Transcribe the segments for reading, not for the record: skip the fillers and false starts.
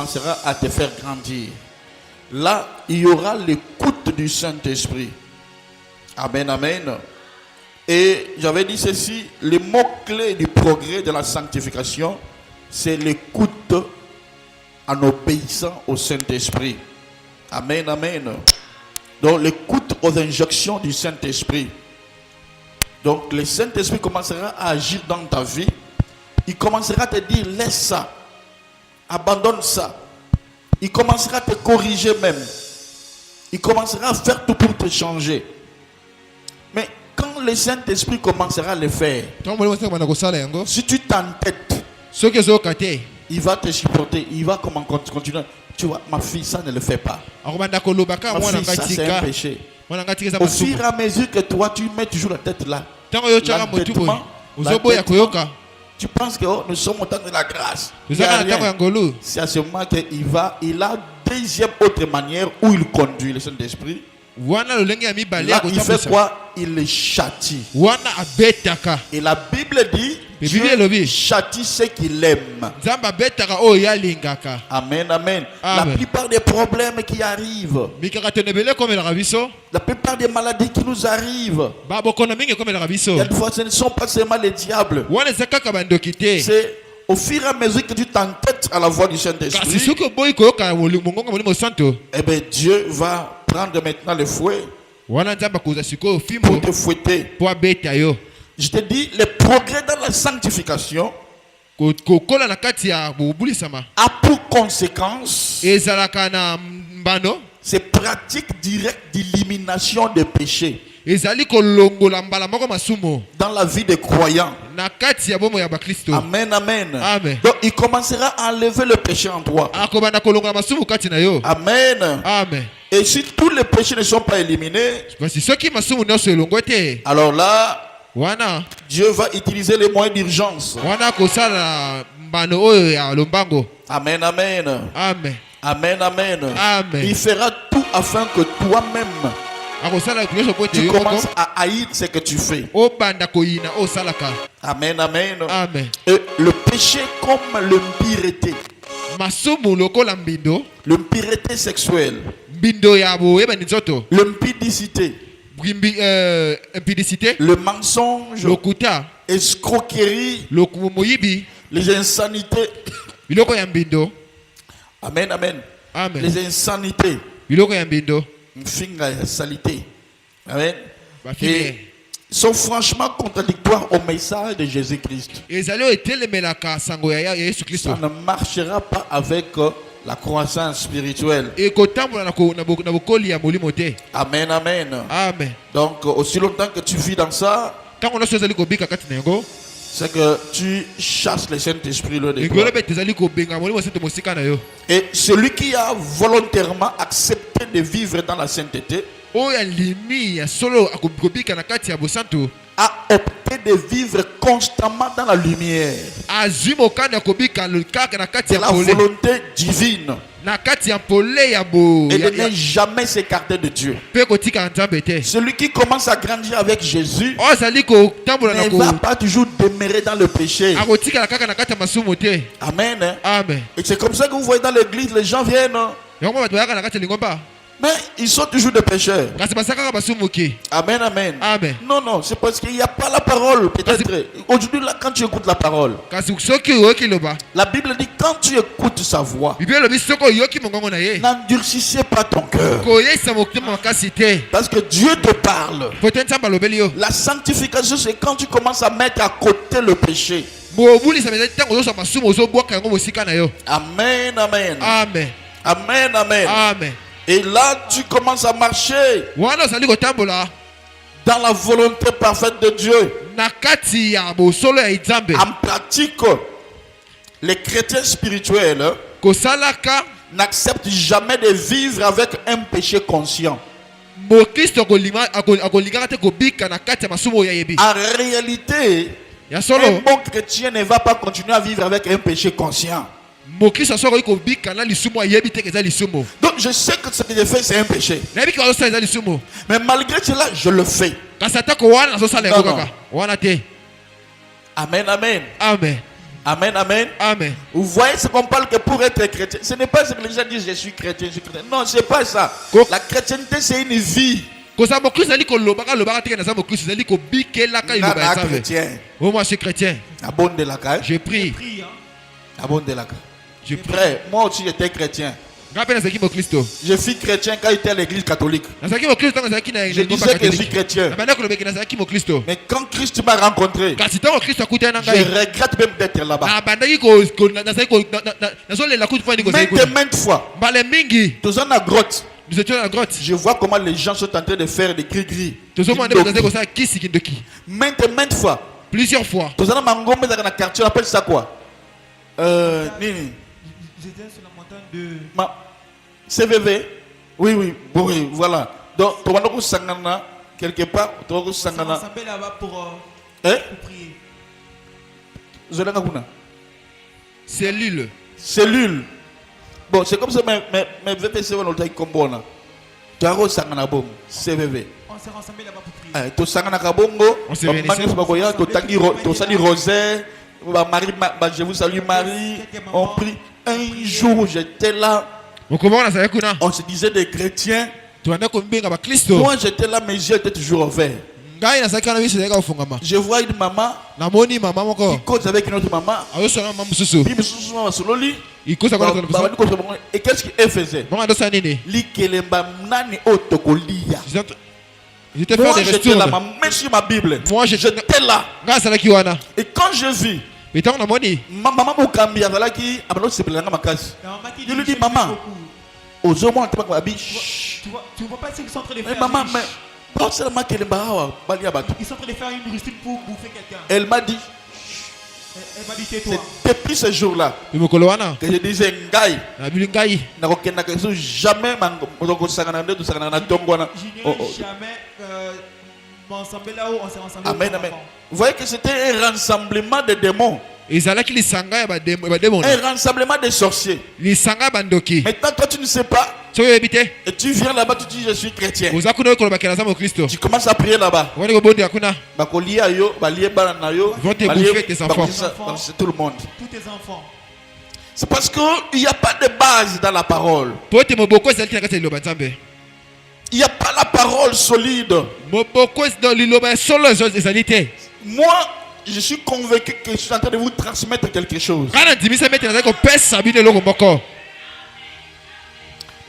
commencera à te faire grandir. Là, il y aura l'écoute du Saint-Esprit. Amen, amen. Et j'avais dit ceci, le mot-clé du progrès de la sanctification, c'est l'écoute en obéissant au Saint-Esprit. Amen, amen. Donc l'écoute aux injections du Saint-Esprit. Donc le Saint-Esprit commencera à agir dans ta vie. Il commencera à te dire, laisse ça. Abandonne ça. Il commencera à te corriger même. Il commencera à faire tout pour te changer. Mais quand le Saint-Esprit commencera à le faire, si tu t'entêtes, il va te supporter. Il va comment continuer. Tu vois, ma fille, ça ne le fait pas. Ma fille, ça c'est un péché. Au fur et à mesure que toi, tu mets toujours la tête là. L'entêtement, tu penses que nous sommes au temps de la grâce. C'est à ce moment qu'il a deuxième autre manière où il conduit le Saint-Esprit. Là, il fait quoi? Il les châtie. Et la Bible dit, Dieu châtie ceux qu'il aime. Amen, amen. La plupart des problèmes qui arrivent, la plupart des maladies qui nous arrivent, fois, ce ne sont pas seulement les diables. C'est au fur et à mesure que tu t'entêtes à la voix du Saint-Esprit, eh bien, Dieu va prendre maintenant le fouet pour te fouetter. Je te dis, le progrès dans la sanctification a pour conséquence c'est pratique directe d'élimination des péchés dans la vie des croyants. Amen, amen. Donc il commencera à enlever le péché en toi. Amen. Et si tous les péchés ne sont pas éliminés, alors là, Dieu va utiliser les moyens d'urgence. Amen, amen. Amen, amen. Il fera tout afin que toi-même tu commences à haïr ce que tu fais. Amen, amen. Et le péché comme l'impureté. L'impureté sexuelle. L'impudicité. Le mensonge. Escroquerie. Les insanités. Amen, amen. Les insanités. Salité. Amen. Et sont franchement contradictoires au message de Jésus-Christ. Ça ne marchera pas avec la croissance spirituelle. Amen, amen. Donc, aussi longtemps que tu vis dans ça, c'est que tu chasses le Saint-Esprit de toi. Et celui qui a volontairement accepté de vivre dans la sainteté a opté de vivre constamment dans la lumière. C'est la volonté divine. Et de ne jamais s'écarter de Dieu. Celui qui commence à grandir avec Jésus ne va pas toujours demeurer dans le péché. Amen. Et c'est comme ça que vous voyez dans l'église, les gens viennent, mais ils sont toujours des pécheurs. Amen, amen. Non, non, c'est parce qu'il n'y a pas la parole. Peut-être aujourd'hui, là, quand tu écoutes la parole, la Bible dit quand tu écoutes sa voix, n'endurcissez pas ton cœur. Parce que Dieu te parle. La sanctification, c'est quand tu commences à mettre à côté le péché. Amen, amen. Amen, amen. Et là, tu commences à marcher dans la volonté parfaite de Dieu. En pratique, les chrétiens spirituels n'acceptent jamais de vivre avec un péché conscient. En réalité, un bon chrétien ne va pas continuer à vivre avec un péché conscient. Donc je sais que ce que je fais c'est un péché. Mais malgré cela, je le fais. Non, non. Amen, amen. Amen, amen. Amen. Vous voyez ce qu'on parle que pour être chrétien, ce n'est pas ce que les gens disent je suis chrétien, je suis chrétien. Non, c'est pas ça. La chrétienté, c'est une vie. Kosa mo Christ ali ko lobaka lobaka te na za mo Christ ali ko bikela ka iloba ya sabe. Chrétien. Oh moi je suis chrétien. Abonne de la caille. Je prie. Abonne de la caille. Je prie. Frère, moi aussi j'étais chrétien. Ngapena zaki mo Christo. Je suis chrétien quand j'étais à l'église catholique. Na zaki mo Christo na zaki na Je disais que je suis chrétien. Na bana ko lobeki na zaki mo Christo. Mais quand Christ m'a rencontré, Kasi tango Christo akuta na je ngai. regrette même d'être là-bas. Na bandaki ko na zaki ko na zo le la kutu fani ko zaki. Maintes fois, Mbale mingi. tous dans la grotte, Nous étions dans la grotte. je vois comment les gens sont en train de faire des gris-gris. Tous au monde de zaki ko sa kisi kindoki. Maintes fois, Plusieurs fois. tous dans Mangombe dans la quartier, on appelle ça quoi? Nini? J'étais sur la montagne de... CVV. Oui, bon, oui, voilà. Donc, tu vas nous sangana quelque part, tu vas nous On s'est sangana. rassemblés là-bas pour prier. Zolanga. Cellule. Cellule. Bon, c'est comme ça, mais VPC, on a comme bon. Tu vas nous sangana bon, CVV. On s'est rassemblés là-bas pour prier. Tu sangana kabongo, On s'est réunis. tu sali rosé, Marie, je vous salue Marie. On prie. Un jour, j'étais là. On se disait des chrétiens. Moi, j'étais là, mes yeux étaient toujours ouverts. Je vois une maman qui cause avec une autre maman. Et qu'est-ce qu'elle faisait? J'étais Moi, fait des j'étais là, retours. même sur ma Bible. Moi, J'étais là. Et quand je vis, ma maman Mukambi, elle a dit, je lui dis, maman, aux hommes, Tu vois pas ce qu'ils sont en train de faire? maman, mais Ils sont en train de faire une rustine pour bouffer quelqu'un. elle m'a dit, Elle m'a dit tais-toi. c'est depuis ce jour-là que je disais, Ngai, jamais J'irai jamais m'ensembler là où on s'est rassemblés. Amen, amen. Vous voyez que c'était un rassemblement de démons, un rassemblement de sorciers. Maintenant, toi, tu ne sais pas. Et tu viens là-bas, tu dis je suis chrétien. Tu commences à prier là-bas. C'est tout le monde. Tous tes enfants. C'est parce qu'il n'y a pas de base dans la parole. Il n'y a pas la parole solide. Moi, je suis convaincu que je suis en train de vous transmettre quelque chose.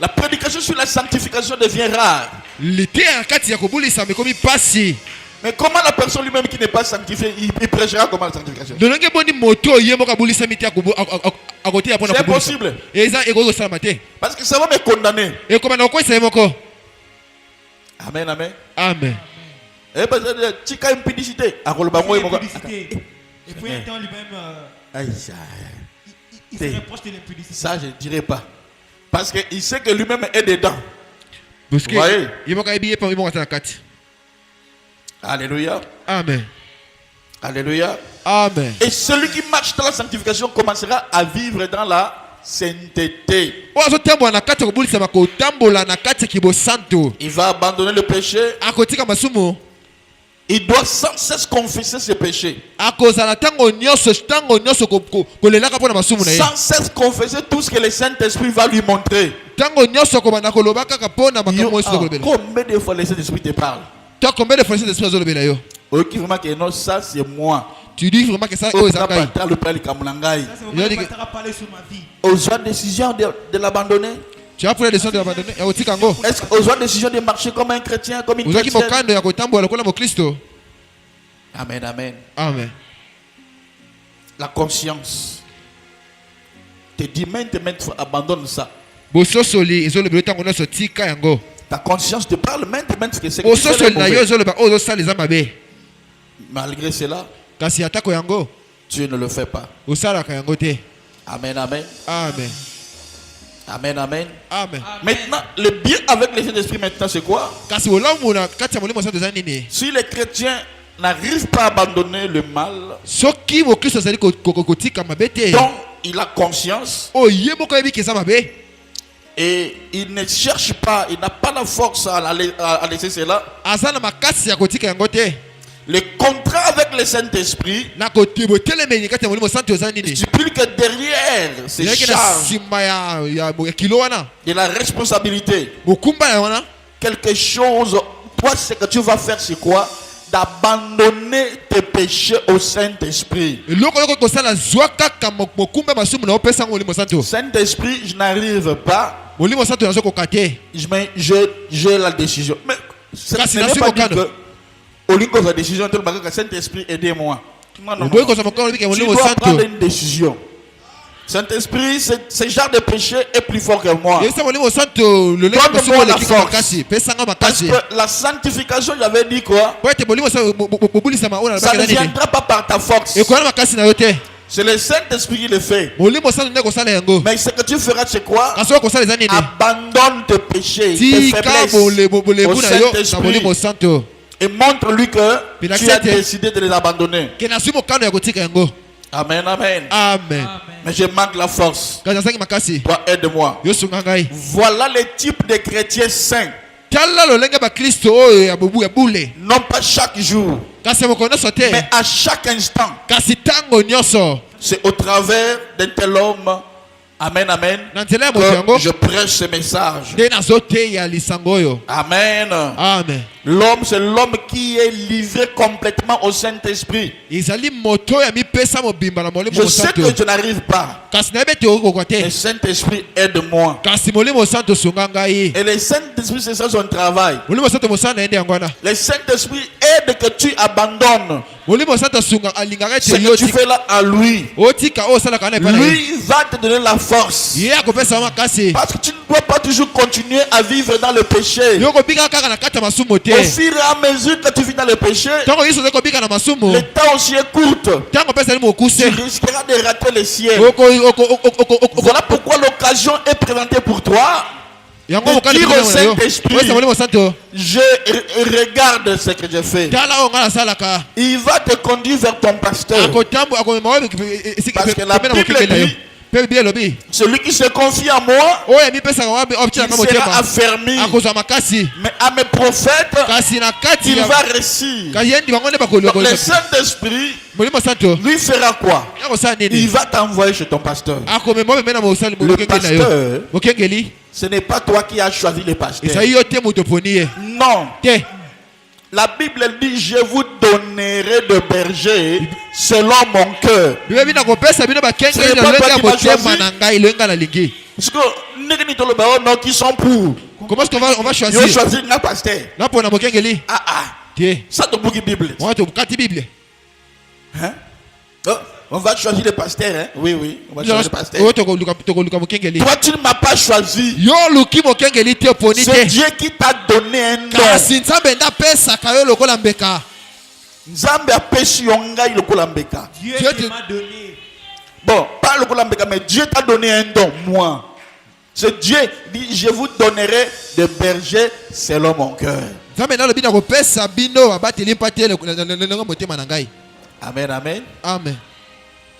La prédication sur la sanctification devient rare. Mais comment la personne lui-même qui n'est pas sanctifiée, il prêchera comment la sanctification? C'est impossible. Parce que ça va me condamner. Amen, amen. Amen. Et parce que tu as une publicité. L'impudicité. Et puis un temps lui-même, il se reproche de l'impudicité. Ça, je ne dirais pas. Parce qu'il sait que lui-même est dedans. Vous voyez? Alléluia. Alléluia. Amen. Alléluia. Amen. Et celui qui marche dans la sanctification commencera à vivre dans la sainteté. Il va abandonner le péché. Il doit sans cesse confesser ses péchés. Sans cesse confesser tout ce que le Saint-Esprit va lui montrer. Combien de fois le Saint-Esprit te parle? Ok, vraiment que non, ça c'est moi. Tu dis vraiment que ça Le Père Ça, c'est vraiment Il dit que tu parler sur ma vie. aux autres décision de l'abandonner. tu as pris la décision de l'abandonner. Est-ce aux autres décision de marcher comme un chrétien, comme une chrétienne? Amen, amen. Amen. La conscience te dit maintes fois, abandonne ça. Ta conscience te parle maintes que c'est que c'est mauvais. Malgré cela, tu ne le fais pas. Amen, amen. Amen. Amen, amen. Amen. Maintenant, le bien avec le Saint-Esprit maintenant, c'est quoi? Si les chrétiens n'arrivent pas à abandonner le mal, donc il a conscience et il ne cherche pas, il n'a pas la force à laisser cela. Le contrat avec avec le Saint-Esprit, tu peux stipule que derrière ces charges de la responsabilité, quelque chose, toi, ce que tu vas faire, c'est quoi? D'abandonner tes péchés au Saint-Esprit. Saint-Esprit, je n'arrive pas. Mais j'ai la décision. Mais ce n'est pas dit que au lieu de la décision, Saint-Esprit, aidez-moi. Non, non, non. Tu dois prendre une décision. Saint-Esprit, ce genre de péché est plus fort que moi. Donne-moi la force. Parce que la sanctification, j'avais dit quoi? Ça ne viendra pas par ta force. C'est le Saint-Esprit qui le fait. Mais ce que tu feras, c'est quoi? Abandonne tes péchés, tes faiblesses au Saint-Esprit. Et montre-lui que tu as décidé de les abandonner. Amen, amen. Amen. Mais je manque la force. Toi, aide-moi. Voilà le type de chrétiens saints. Non pas chaque jour, mais à chaque instant. C'est au travers d'un tel homme. Amen, amen. Que je prêche ce message. Amen. Amen. L'homme, c'est l'homme qui est livré complètement au Saint-Esprit. Je sais que je n'arrive pas. Le Saint-Esprit aide-moi. Et le Saint-Esprit, c'est ça son travail. Le Saint-Esprit aide que tu abandonnes ce que tu fais là à lui. Lui va te donner la force. Parce que tu ne dois pas toujours continuer à vivre dans le péché. Au fur et à mesure que tu vis dans le péché, le temps aussi est court. Tu risqueras de rater le ciel. Voilà pourquoi l'occasion est présentée pour toi. De dire au Saint-Esprit, je regarde ce que je fais. Il va te conduire vers ton pasteur. Parce que la Bible dit, celui qui se confie à moi, il sera affermi. Mais à mes prophètes, il va réussir. Donc le Saint-Esprit lui fera quoi? Il va t'envoyer chez ton pasteur. Le pasteur, ce n'est pas toi qui as choisi le pasteur. Non. La Bible dit, je vous donnerai de berger selon mon cœur. Ce n'est pas toi qui m'as choisi. Parce que qui sont pour. Comment est-ce qu'on va choisir? Ils ont choisi un pasteur. Ça te bouge Bible. Hein? On va choisir le pasteur, hein? Oui, oui. On va choisir le pasteur. Toi, tu ne m'as pas choisi. C'est Dieu qui t'a donné un don. Nzambe a péché yonga le kolambeka. Dieu m'a donné. Bon, pas le kolambeka, mais Dieu t'a donné un don, moi. C'est Dieu dit, je vous donnerai des bergers selon mon cœur. Amen, amen. Amen.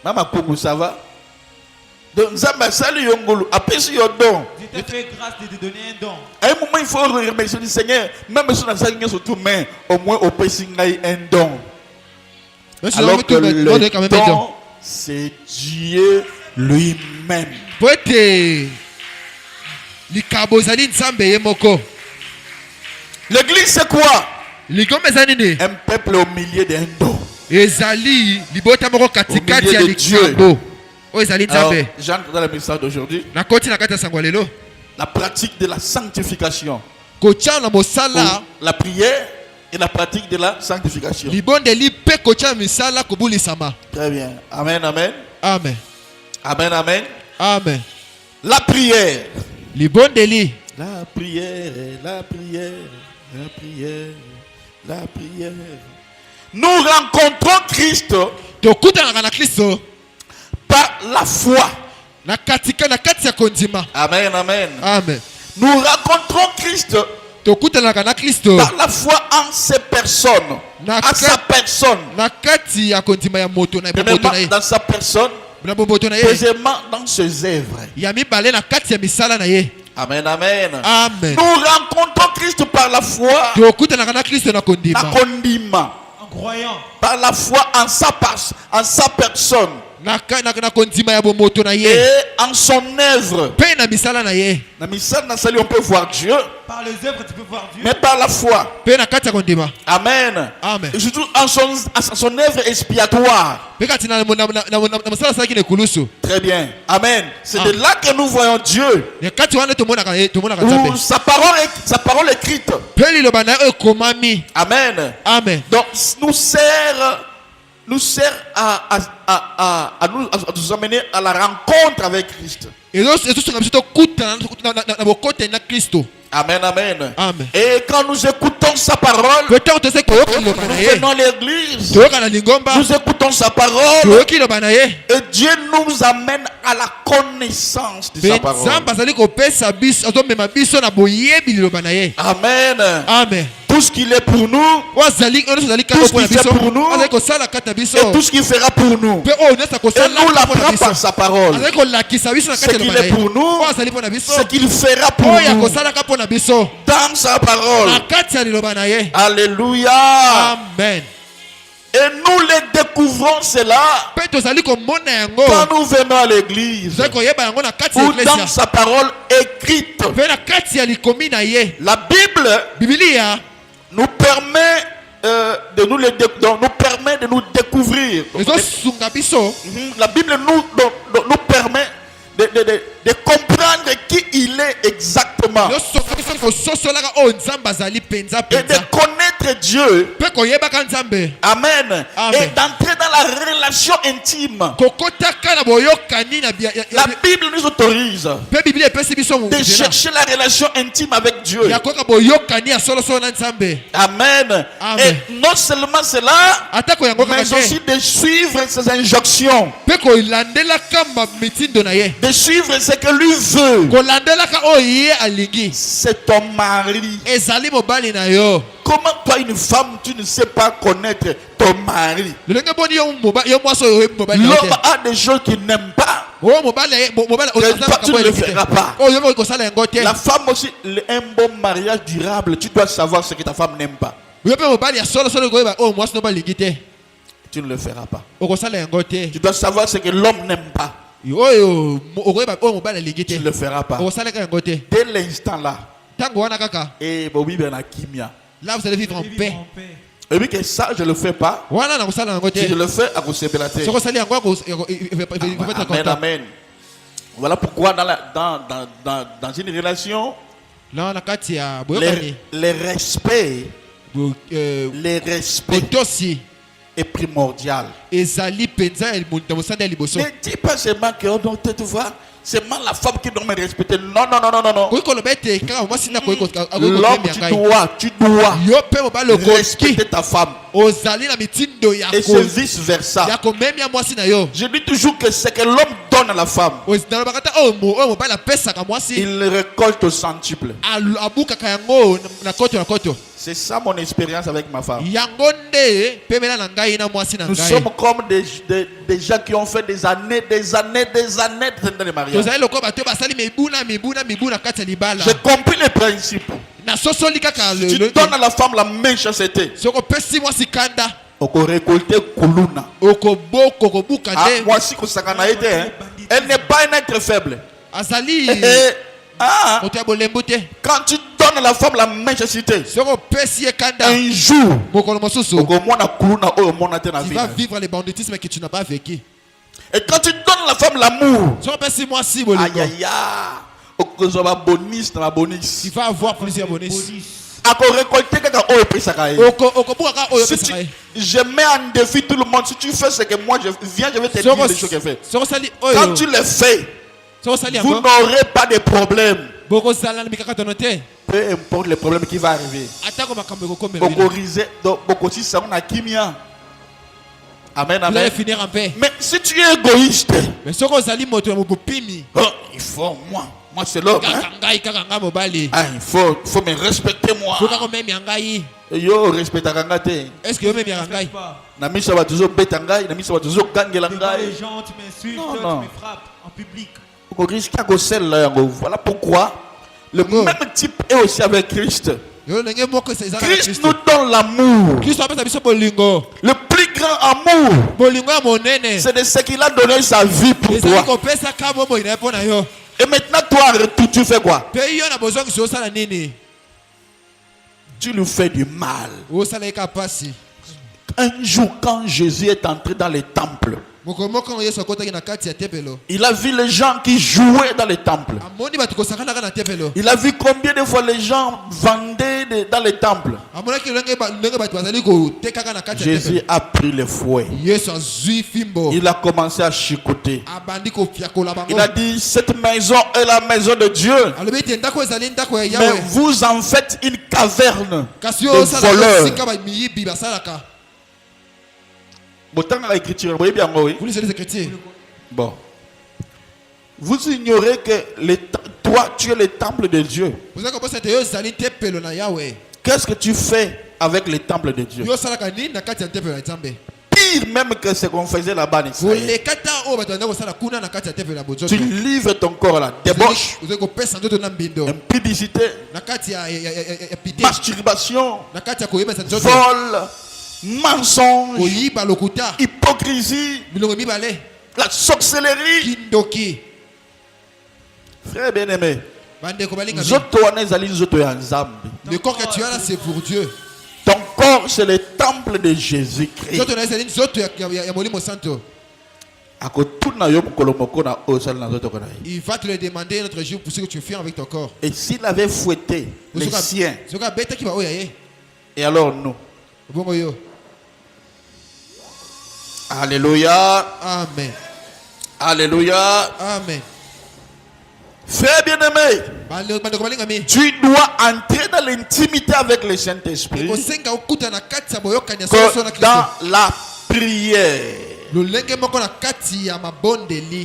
Maman Kougou, ça va? Donc, Nzamba, salut Yongolo, appelle your don. Dieu t'a fait grâce de te donner un don. À un moment, il faut remercier le Seigneur. Même si on a ça, surtout, mais au moins, au pays, un don. Alors que le don, c'est Dieu lui-même. L'église, c'est quoi? Un peuple au milieu d'un don. Alors, j'entre dans le message d'aujourd'hui. La pratique de la sanctification. La prière et la pratique de la sanctification. Très bien. Amen, amen. Amen. Amen, amen. Amen. La prière. La prière, la prière, la prière, la prière. Nous rencontrons Christ par la foi. Amen, amen. Amen. Nous rencontrons Christ par la foi en ses personnes. En sa personne. Premièrement, dans sa personne. Deuxièmement, dans ses œuvres. Amen, amen. Amen. Nous rencontrons Christ par la foi. croyant. Par la foi en sa personne. Et en son œuvre. On peut voir Dieu. Par les œuvres, tu peux voir Dieu. Mais par la foi. Amen. Amen. Et surtout en son œuvre expiatoire. Très bien. Amen. C'est de là que nous voyons Dieu. Où sa parole écrite. Amen. Amen. Donc nous sert à nous amener à la rencontre avec Christ. Amen, amen. Amen. Et quand nous écoutons sa parole, nous venons à l'église, nous écoutons sa parole, et Dieu nous amène à la connaissance de sa parole. Amen. Amen. Tout ce qu'il est pour nous, tout ce qu'il fait pour nous, et tout ce qu'il fera pour nous. Et nous l'apprend par sa parole. Ce qu'il est pour nous, ce qu'il fera pour nous. Dans sa parole. Alléluia. Amen. Et nous les découvrons cela quand nous venons à l'église ou dans sa parole écrite. La Bible nous permet de nous découvrir. La Bible nous permet de comprendre qui il est exactement et de connaître Dieu. Amen. Et d'entrer dans la relation intime. La Bible nous autorise de chercher la relation intime avec Dieu. Amen. Et non seulement cela, mais aussi de suivre ses injonctions, de suivre ce que lui veut. C'est ton mari. Comment toi, une femme, tu ne sais pas connaître ton mari? L'homme a des choses qu'il n'aime pas. Que toi, tu ne le feras pas. La femme aussi, un bon mariage durable, tu dois savoir ce que ta femme n'aime pas. Tu ne le feras pas. Tu dois savoir ce que l'homme n'aime pas. Tu ne le feras pas. Dès l'instant là, et Bobby Benakimia. Là, vous allez vivre en paix. Et oui, que ça, je ne le fais pas. Si je le fais, à cause de Amen, amen. Voilà pourquoi dans une relation, les respects est primordial. Ne dis pas seulement que on doit te voir. C'est mal la femme qui doit me respecter. Non. L'homme, tu dois respecter ta femme. Et c'est vice versa. Je dis toujours que c'est que l'homme donne à la femme, il récolte au centuple. C'est ça mon expérience avec ma femme. Nous sommes comme des gens qui ont fait des années dans les mariages. J'ai compris les principes. Tu donnes à la femme la méchanceté. On récolter kuluna. Moi si elle n'est pas un être faible. Quand tu donnes à la femme la méchanceté, un jour, tu vas vivre les banditismes que tu n'as pas vécu. Et quand tu donnes à la femme l'amour, tu vas avoir plusieurs bonus. Si je mets en défi tout le monde. Si tu fais ce que moi je viens, je vais te dire les choses que je fais. Quand tu le fais, vous n'aurez pas de problème. Peu importe le problème qui va arriver. Amen, amen. Vous allez finir en paix. Mais si tu es égoïste, il faut moi c'est l'homme. Il faut me respecter moi. Yo respecte est-ce que vous m'aimez? Namisa va toujours betangai, namisa va toujours gangela ngai. Les gens, tu m'insultes, tu me frappes en public. Voilà pourquoi le même type est aussi avec Christ. Christ nous donne l'amour. Le plus grand amour, c'est de ce qu'il a donné sa vie pour toi. Et maintenant, toi, en retour, tu fais quoi? Tu lui fais du mal. Un jour, quand Jésus est entré dans les temples, il a vu les gens qui jouaient dans les temples. Il a vu combien de fois les gens vendaient dans les temples. Jésus a pris le fouet. Il a commencé à chicoter. Il a dit, cette maison est la maison de Dieu. Mais vous en faites une caverne de voleurs. Vous lisez les Écritures. Bon. Vous ignorez que toi, tu es le temple de Dieu. Qu'est-ce que tu fais avec le temple de Dieu? Pire même que ce qu'on faisait là-bas en Israël. Tu livres ton corps à la débauche, impudicité, masturbation, vol, mensonge, hypocrisie, la sorcellerie. Frère bien-aimé, le corps que tu as là, c'est pour Dieu. Ton corps, c'est le temple de Jésus-Christ. Il va te le demander notre jour pour ce que tu fais avec ton corps. Et s'il avait fouetté les siens, et alors nous? Alléluia. Amen. Alléluia. Amen. Frère bien-aimé, tu dois entrer dans l'intimité avec le Saint-Esprit dans la prière.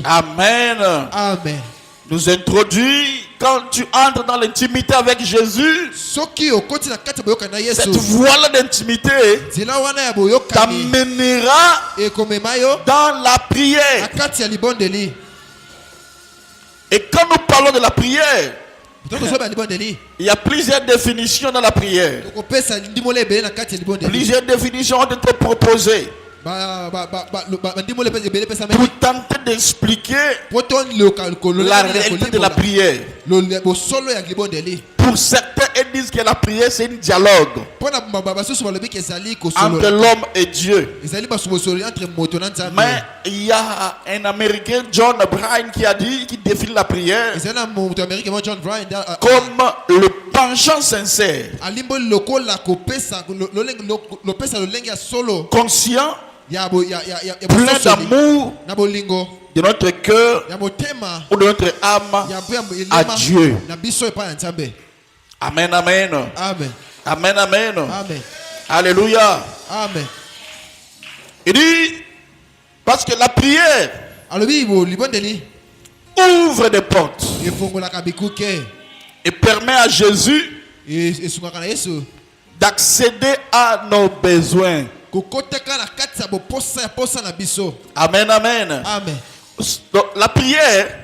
Amen. Amen. Nous introduit quand tu entres dans l'intimité avec Jésus. Cette voie d'intimité t'amènera dans la prière. Et quand nous parlons de la prière, il y a plusieurs définitions dans la prière. Plusieurs définitions ont été proposées pour tenter d'expliquer la réalité de la prière. Pour certains, ils disent que la prière c'est un dialogue entre l'homme et Dieu. Mais il y a un Américain, John Bryan, qui définit la prière comme le penchant sincère, conscient, plein d'amour de notre cœur ou de notre âme à Dieu. Amen, amen. Amen. Amen, amen. Amen. Alléluia. Amen. Il dit, parce que la prière ouvre des portes et permet à Jésus d'accéder à nos besoins. Amen, amen. Amen. Donc, la prière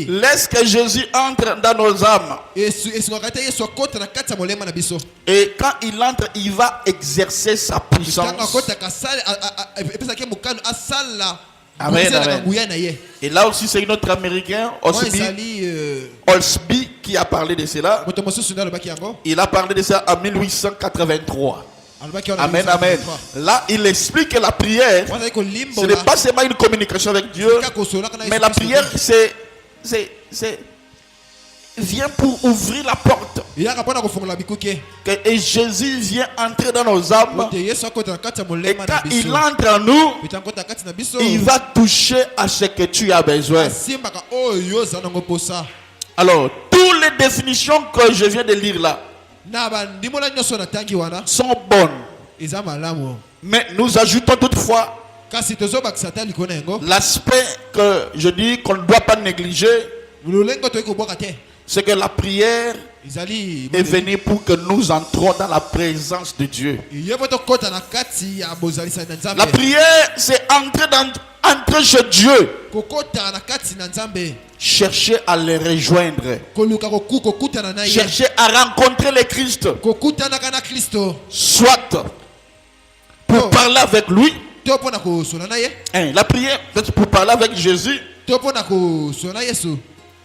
laisse que Jésus entre dans nos âmes. Et quand il entre, il va exercer sa puissance. Amen, amen. Et là aussi, c'est notre Américain, Olsby, qui a parlé de cela. Il a parlé de ça en 1883. Amen, amen. Là, il explique que la prière, ce n'est pas seulement une communication avec Dieu, mais la prière, vient pour ouvrir la porte. Et Jésus vient entrer dans nos âmes. Et quand il entre en nous, il va toucher à ce que tu as besoin. Alors, toutes les définitions que je viens de lire là sont bonnes. Mais nous ajoutons toutefois l'aspect que je dis qu'on ne doit pas négliger. C'est que la prière est venue pour que nous entrons dans la présence de Dieu. La prière, c'est entrer entrer chez Dieu, kokota na kati na Nzambe, cherchez à le rejoindre. koluka kokuta na ye, Cherchez à rencontrer le Christ. kokuta na kana Kristo, Soit pour parler avec lui. to pona ko sona na ye, La prière, peut-être pour parler avec Jésus. to pona ko sona Yesu,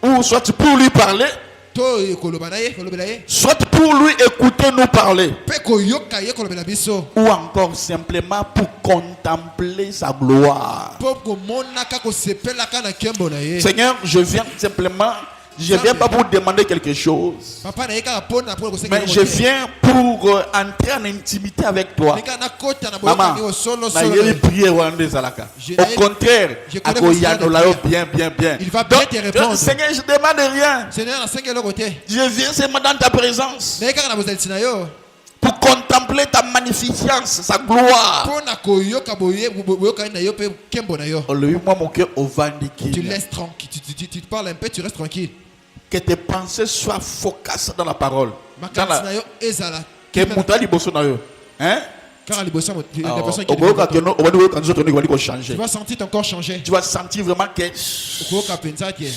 Ou soit pour lui parler. to koloba na ye, kolobela ye, Soit pour lui écouter nous parler. pe koyoka ye kolobela biso, Ou encore simplement pour contempler sa gloire. po komona ka kosepelaka na nkembo na ye. Seigneur, je viens simplement. Je ne viens pas pour demander quelque chose. Papa na ye kaka pona pona kosenga Mais je viens pour entrer en intimité avec toi. nika na kota na Maman, boyoka solo na solo. yeli prière wana ezalaka. Je- Au contraire, je connais akoyanola mon yo Seigneur bien, bien. Il va bien te répondre. Seigneur, je demande rien. Seigneur na senga eloko te, Je viens seulement dans ta présence na ye kaka na bozalisi na yo, pour contempler ta magnificence, sa gloire. pona koyoka boyoka na yo pe nkembo na yo. Olobi moi mon cœur au vandiki. Tu laisses tranquille, tu parles un peu, tu restes tranquille. Que tes pensées soient focusées dans la parole. Makanisi na yo ezala. Que muta liboso na yo. Hein? Car liboso mo la Alors, personne qui okoyoka keno, obani okoyoka nzoto ni ko tu changer. vas sentir ton corps changer. Tu vas sentir vraiment que Okoyoka penza tie.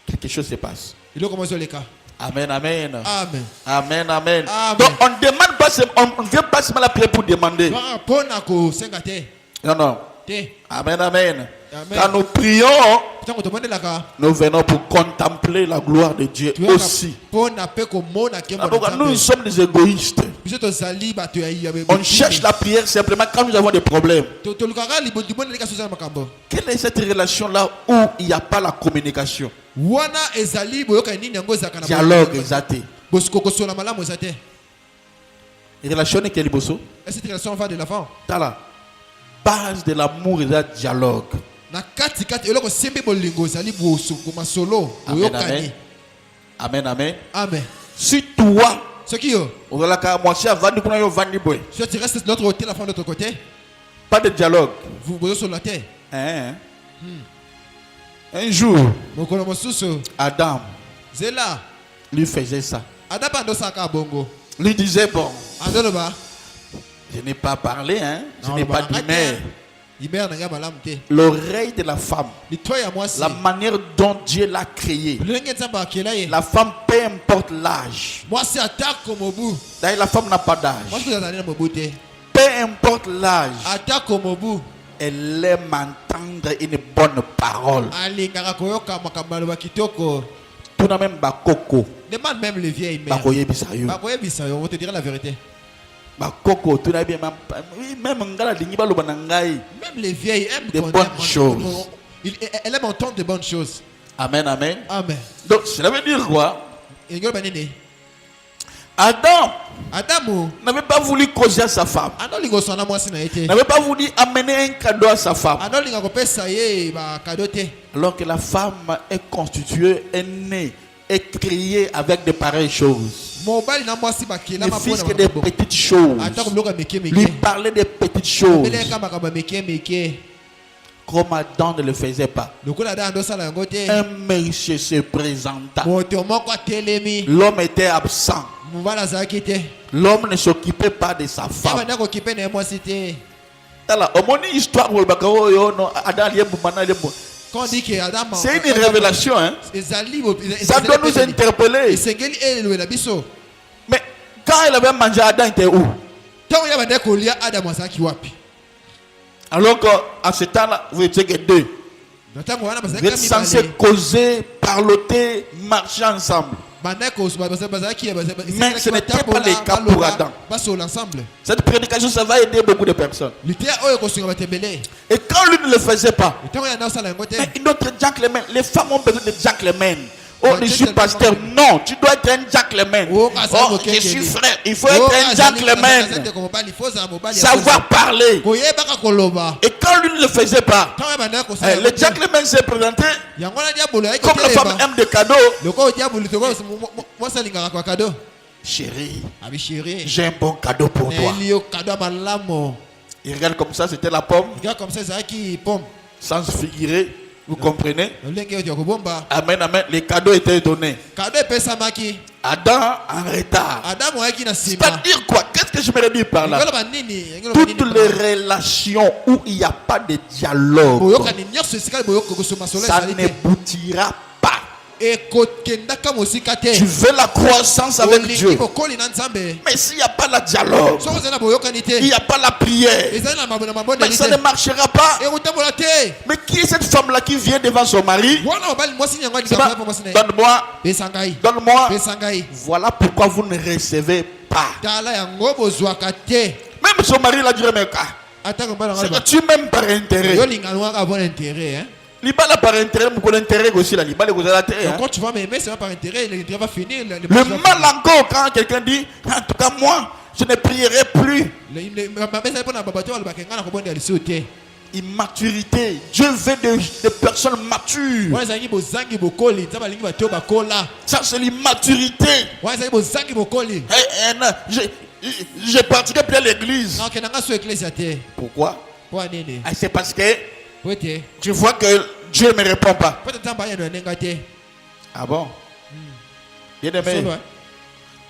quelque chose se passe. Il commence le cas. Amen, amen. Amen. Amen, amen. Amen. Donc on ne demande pas, on ne vient pas seulement la prière pour demander. Ba pona ko senga te. Non, non. Te. Amen, amen. Amen. Quand nous prions, Tango to la ka. nous venons pour contempler la gloire de Dieu Tu vas aussi. pona pe ko mona nkembo Donc, na nous Nzambe. sommes des égoïstes. Biso to zali ba to ya. On cherche la prière simplement quand nous avons des problèmes. To lukaka libondimona leka soza makambo. Quelle est cette relation-là où il n'y a pas la communication? Wana ezali boyoka nini yango ezaka na Dialogue, exact. Bosiko ko sola malamu ezate. Relation est quelle bosso? Est-ce que cette relation va de l'avant? T'as la base de l'amour et de dialogue. Na kati kati eloko sembe bolingo ezali boso ko masolo Amen, boyokani. amen. Amen, amen. Amen. Si toi, Ce qui yo, si tu restes de notre côté, la femme de l'autre côté, pas de dialogue. vous vous sur la terre. Hein? Un jour, Mon colonel Sousso, Adam Zela, lui faisait ça. Adam Pando Saka Bongo, Lui disait, bon, Andoloba, je n'ai pas parlé, hein? Je Non, n'ai bah, pas dit, mais Iber Naga Malamte, l'oreille de la femme, Litoy à moi, la manière dont Dieu l'a créée, le Ngetamba Kelaye, la femme, peu importe l'âge. moi c'est attaque comme au bout, D'ailleurs, la femme n'a pas moi d'âge. je suis allé dans mon beauté, Peu importe l'âge, attaque comme au bout, elle aime entendre une bonne parole. Ali Karakoyoka Makambalo Kitoko, Tout n'a même pas coco. demande même les vieilles mères. Bakoye bisayo. Bakoye Bissau, on te dira la vérité. Bakoko, tout n'a bien même ngala dingi ba loba na ngai. Même les vieilles aiment Des qu'on bonnes aime, choses. Elle aime entendre de bonnes choses. Amen, amen. Amen. Donc, cela veut dire quoi? Et le banane. Adam Adamo, n'avait pas voulu causer à sa femme. anolingo sona moi sina été. N'avait pas voulu amener un cadeau à sa femme. Anolinga kopesa ye ba kadote. Alors que la femme est constituée, est née, est créée avec de pareilles choses. Mobali na moi si ba kila Ne ma fils pona. que des petites choses. Attends bloka meke Lui meke. parler des petites choses. Bele ka makaba meke meke. Comme Adam ne le faisait pas. Lokola da ndo sala yango te. Un monsieur se présenta. Moto moko telemi. L'homme était absent. Mobala zaki te. L'homme ne s'occupait pas de sa femme. Aba ndako kipe na moi cité. Tala, omoni histoire où le bakao yo no Adam liembu mana liembu. Quand on dit que Adam C'est une révélation, hein. ezali Ça doit nous interpeller. Esengeli ele la biso. Mais quand il avait mangé, Adam était où? Tango ya bande ko lia Adam azaki wapi? Alors qu'à ce temps-là, vous étiez que deux. Tango wana Vous bazaki êtes censés causer, parloter, marcher ensemble. Bandeko bazaki Mais ce n'était pas le cas pour Adam. Baso l'ensemble. Cette prédication, ça va aider beaucoup de personnes. Litia oyo kosunga batembele. Et quand lui ne le faisait pas, Tango ya na sala yango te. mais notre gentleman, les femmes ont besoin de gentlemen. Oh, je suis Gentleman. pasteur. Non, tu dois être un gentleman. Oh, Oh, je suis frère. Il faut être un gentleman. Savoir parler. Koyebaka koloba. Et quand lui ne le faisait pas, Tango ya bandeko sala. le gentleman s'est présenté Yango na diabolo ya comme la femme aime des cadeaux. Loko diabolo to moi salinga kwa cadeau. Chérie, Abi chérie. j'ai un bon cadeau pour toi. Elio cadeau malamo. Il regarde comme ça, c'était la pomme, Regarde comme ça zaki pomme. sans se figurer. Vous comprenez? Lenge yo kobomba. Amen, amen. Les cadeaux étaient donnés. Cadeau pesa maki. Adam en retard. Adam oyaki na sima. C'est-à-dire quoi? Qu'est-ce que je me dis par là? Ngoloba nini? Toutes les relations où il n'y a pas de dialogue, Boyoka ni nyonso esika boyoka kosoma solo ça ezali te. n'aboutira pas. Ekokendaka mosika te. Tu veux la croissance avec Dieu. Olingi bokoli na Nzambe. Mais s'il n'y a pas le dialogue, Soko zana boyokani te. il n'y a pas la prière, Ezali na mabonde mais ça ne marchera pas. Ekotambola te. Mais qui est cette femme-là qui vient devant son mari? Wana obali mwasi nyango C'est ndika pas, pa mwasi na. donne-moi, Pesangai. donne-moi. Pesangai. Voilà pourquoi vous ne recevez pas. Tala yango bozwaka te. Même son mari l'a dit, mais Atako mbala c'est que ngalo. tu m'aimes par intérêt. Yo lingano ka bon intérêt hein. Libala par intérêt, mon intérêt aussi là. Libala vous allez Donc quand tu vas m'aimer, c'est pas par intérêt, l'intérêt va finir. Le mal encore quand quelqu'un dit, en tout cas moi, je ne prierai plus. Immaturité. Dieu veut des personnes matures. Ça c'est l'immaturité. J'ai pratiqué plus à l'église. Pourquoi? C'est parce que tu vois que Dieu ne me répond pas. Ah bon? Bien aimé,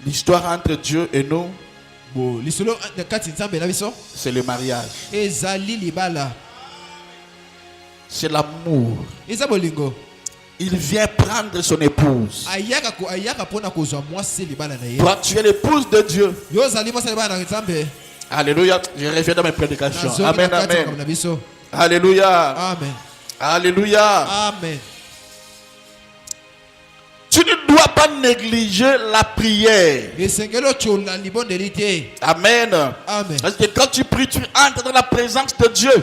l'histoire entre Dieu et nous, c'est le mariage. C'est l'amour. Il vient prendre son épouse. Toi, tu es l'épouse de Dieu. Alléluia. Je reviens dans mes prédications. Amen, amen. Alléluia. Amen. Alléluia. Amen. Tu ne dois pas négliger la prière. Amen. Amen. Parce que quand tu pries, tu entres dans la présence de Dieu.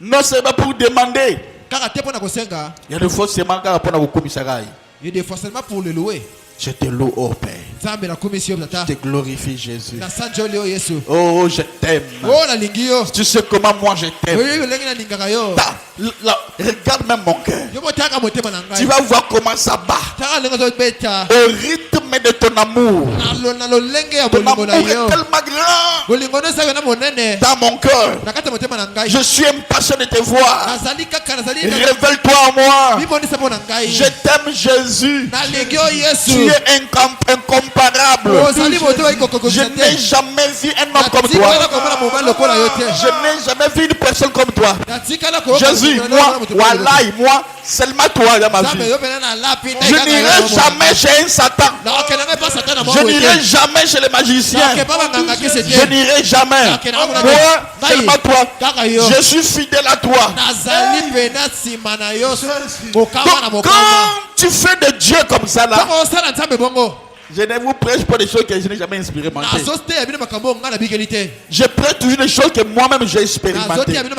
Non seulement pour demander. Il y a des fois seulement pour le louer. Je te loue, oh Père. Je te glorifie, Jésus. Oh, je t'aime. Tu sais comment moi je t'aime. Regarde même mon cœur. Tu vas voir comment ça bat. Au rythme de ton amour. Ton amour est tellement grand. Dans mon cœur. Je suis impatient de te voir. Révèle-toi en moi. Je t'aime, Jésus. Tu es incomparable. Je n'ai jamais vu un homme comme toi. Je n'ai jamais vu une personne comme toi. Jésus, moi, Wallahi, moi, seulement toi dans ma vie. Je n'irai jamais chez un Satan. Je n'irai jamais chez les magiciens. Je n'irai jamais. Moi, seulement toi. Je suis fidèle à toi. Donc, quand tu fais de Dieu comme ça là, je ne vous prêche pas des choses que je n'ai jamais expérimentées. Je prêche toujours des choses que moi-même j'ai expérimentées. Nous ne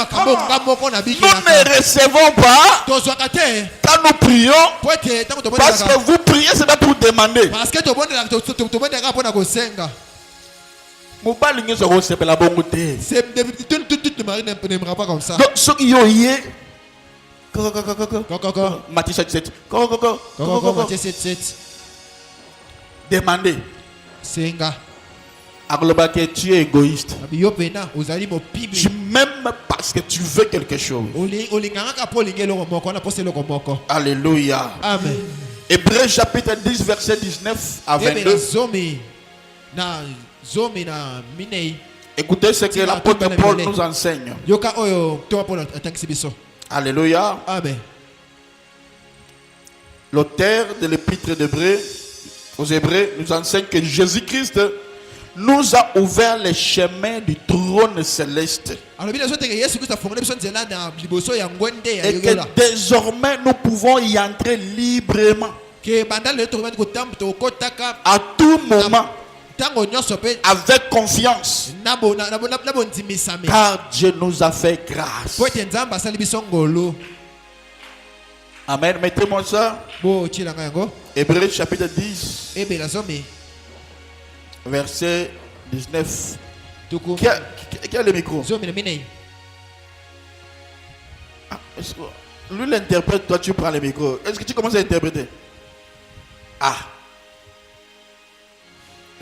recevons pas quand nous prions, parce que vous priez, c'est pas pour demander. Donc, ceux qui ont hier, Matthieu 7, demandez. Que tu es égoïste. Tu m'aimes parce que tu veux quelque chose. Alléluia. Amen. Hébreux chapitre 10 verset 19 à 22. Écoutez ce que l'apôtre Paul nous enseigne. Alléluia. Amen. L'auteur de l'épître d'Hébreux aux Hébreux nous enseigne que Jésus-Christ nous a ouvert les chemins du trône céleste. Et que désormais nous pouvons y entrer librement. À tout moment. Avec confiance. Car Dieu nous a fait grâce. Amen. Mettez-moi ça. Hébreux chapitre 10. Verset 19. Qui a le micro? Lui l'interprète, toi tu prends le micro. Est-ce que tu commences à interpréter? Ah.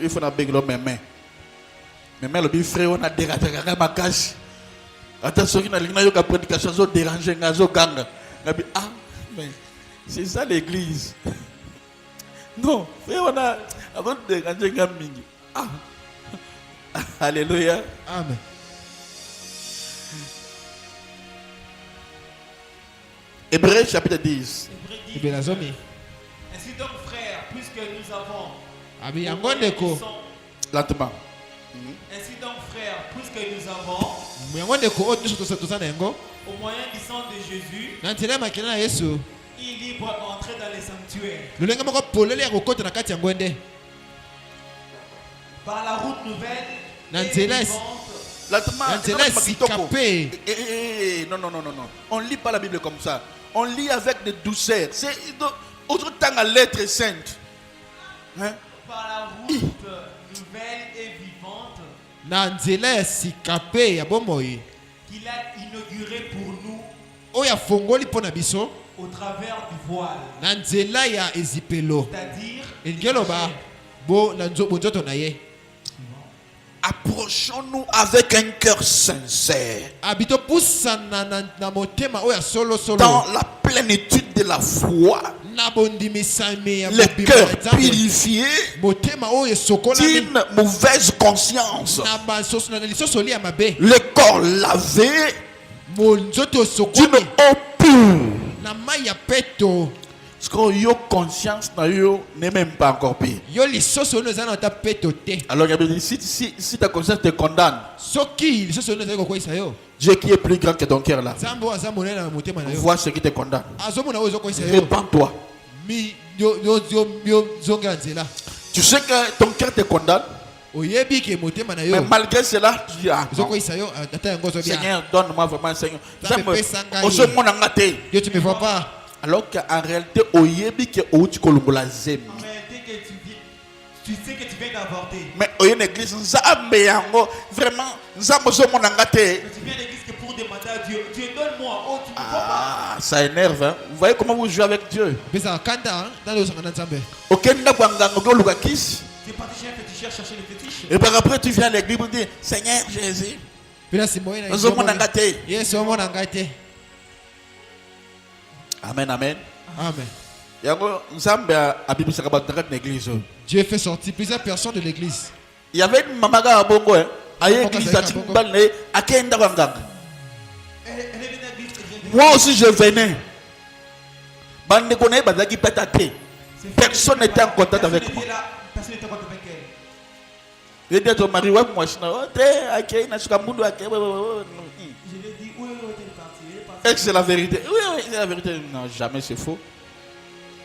Il faut que mes mains. Mes mains, le frère, on a dérangé ma cache. Attention, il y a une prédication, ils ont dérangé, ils ont gagné. Ah, mais c'est ça l'église. Non, on a avant de gagner mingi. Ah. Alléluia. Amen. Hébreux chapitre 10. Hébreux dit, Ibe nazomi. ainsi donc, frères, puisque nous avons. Abi yango ndeko. Lentement. Ainsi donc, frères, puisque nous avons, Yango ndeko oyo nyonso tosana yango. au moyen du sang de Jésus, Na nzela ya makila na Yesu. une libre entrée dans les sanctuaires. Lolenge moko polele ya kokota na kati ya ngwende. Par la route nouvelle Na et nzela vivante. Lentement. Na nzela esikape. Non. On lit pas la Bible comme ça. On lit avec de douceur. C'est autre temps à l'être sainte. Hein? Par la route nouvelle et vivante Na nzela ya sikape ya bomoi. qu'il a inaugurée pour nous Oyo afongoli mpo na biso. au travers du voile. Na nzela ya ezipelo. C'est-à-dire, Engeloba bo na nzoto na ye. Approchons-nous avec un cœur sincère. Abito pusana na motema oyo solo solo. Dans la plénitude de la foi. Na bondimisame ya Le bobima cœur ya Nzambe. purifié Motema oyo sokola d'une mauvaise conscience. na basoso na lisosoli ya mabe. Le corps lavé Monzoto d'une sokola eau pure. na mai ya peto. Parce que your conscience n'est même pas encore pire. Yo lisoso no zana ta peto te. Alors, si ta conscience te condamne, Soki lisoso no zako koisa yo. Dieu qui est plus grand que ton cœur là, Zambo azamone na motema na yo. vois ce qui te condamne. Azomona oyo koisa yo. Répands-toi. Mi yo zonga nzela. Tu sais que ton cœur te condamne, Oyebi ke motema na mais yo. malgré cela, tu dis ah, non. Zokoisa yo ata yango zo bien. Seigneur, donne-moi vraiment, Seigneur. Nzambe pesa ngai. J'aime. Yo tu me vois pas. Alors qu'en réalité, oyebi que outi kolumbola zemi. en réalité, que tu sais que tu viens d'avorter. Mais oye l'église nzambe yango vraiment nzambe zo mona ngate. Mais tu viens à l'église que pour demander à Dieu, Dieu donne-moi. Oh, tu ne vois pas. Ah, ça énerve hein. Vous voyez comment vous jouez avec Dieu. Pesa kanda dans le sangana Nzambe. Okenda kwa nganga ko luka kiss. Tu es parti chez un féticheur chercher le fétiche. Et par après tu viens à l'église pour dire Seigneur Jésus. Pela simoina. Nzo mona ngate. Yes, omona ngate. Amen amen. Amen. Yango nzambe abibisaka bato na l'église. Dieu fait sortir plusieurs personnes de l'église. Il y avait une maman à bongo hein. Aye église à Timbal ne akenda kwa nganga. Elle est venue à l'église. Moi aussi je venais. Bande connaît bazaki pétate. Personne n'était en contact avec moi. Personne n'était en contact avec elle. Je dis à ton mari, ouais, moi, je suis là, ok, na suka mundu ake. Je lui ai dit, où est-elle partie? Elle est partie. Est-ce que c'est la vérité? Oui, c'est la vérité. Non, jamais c'est faux.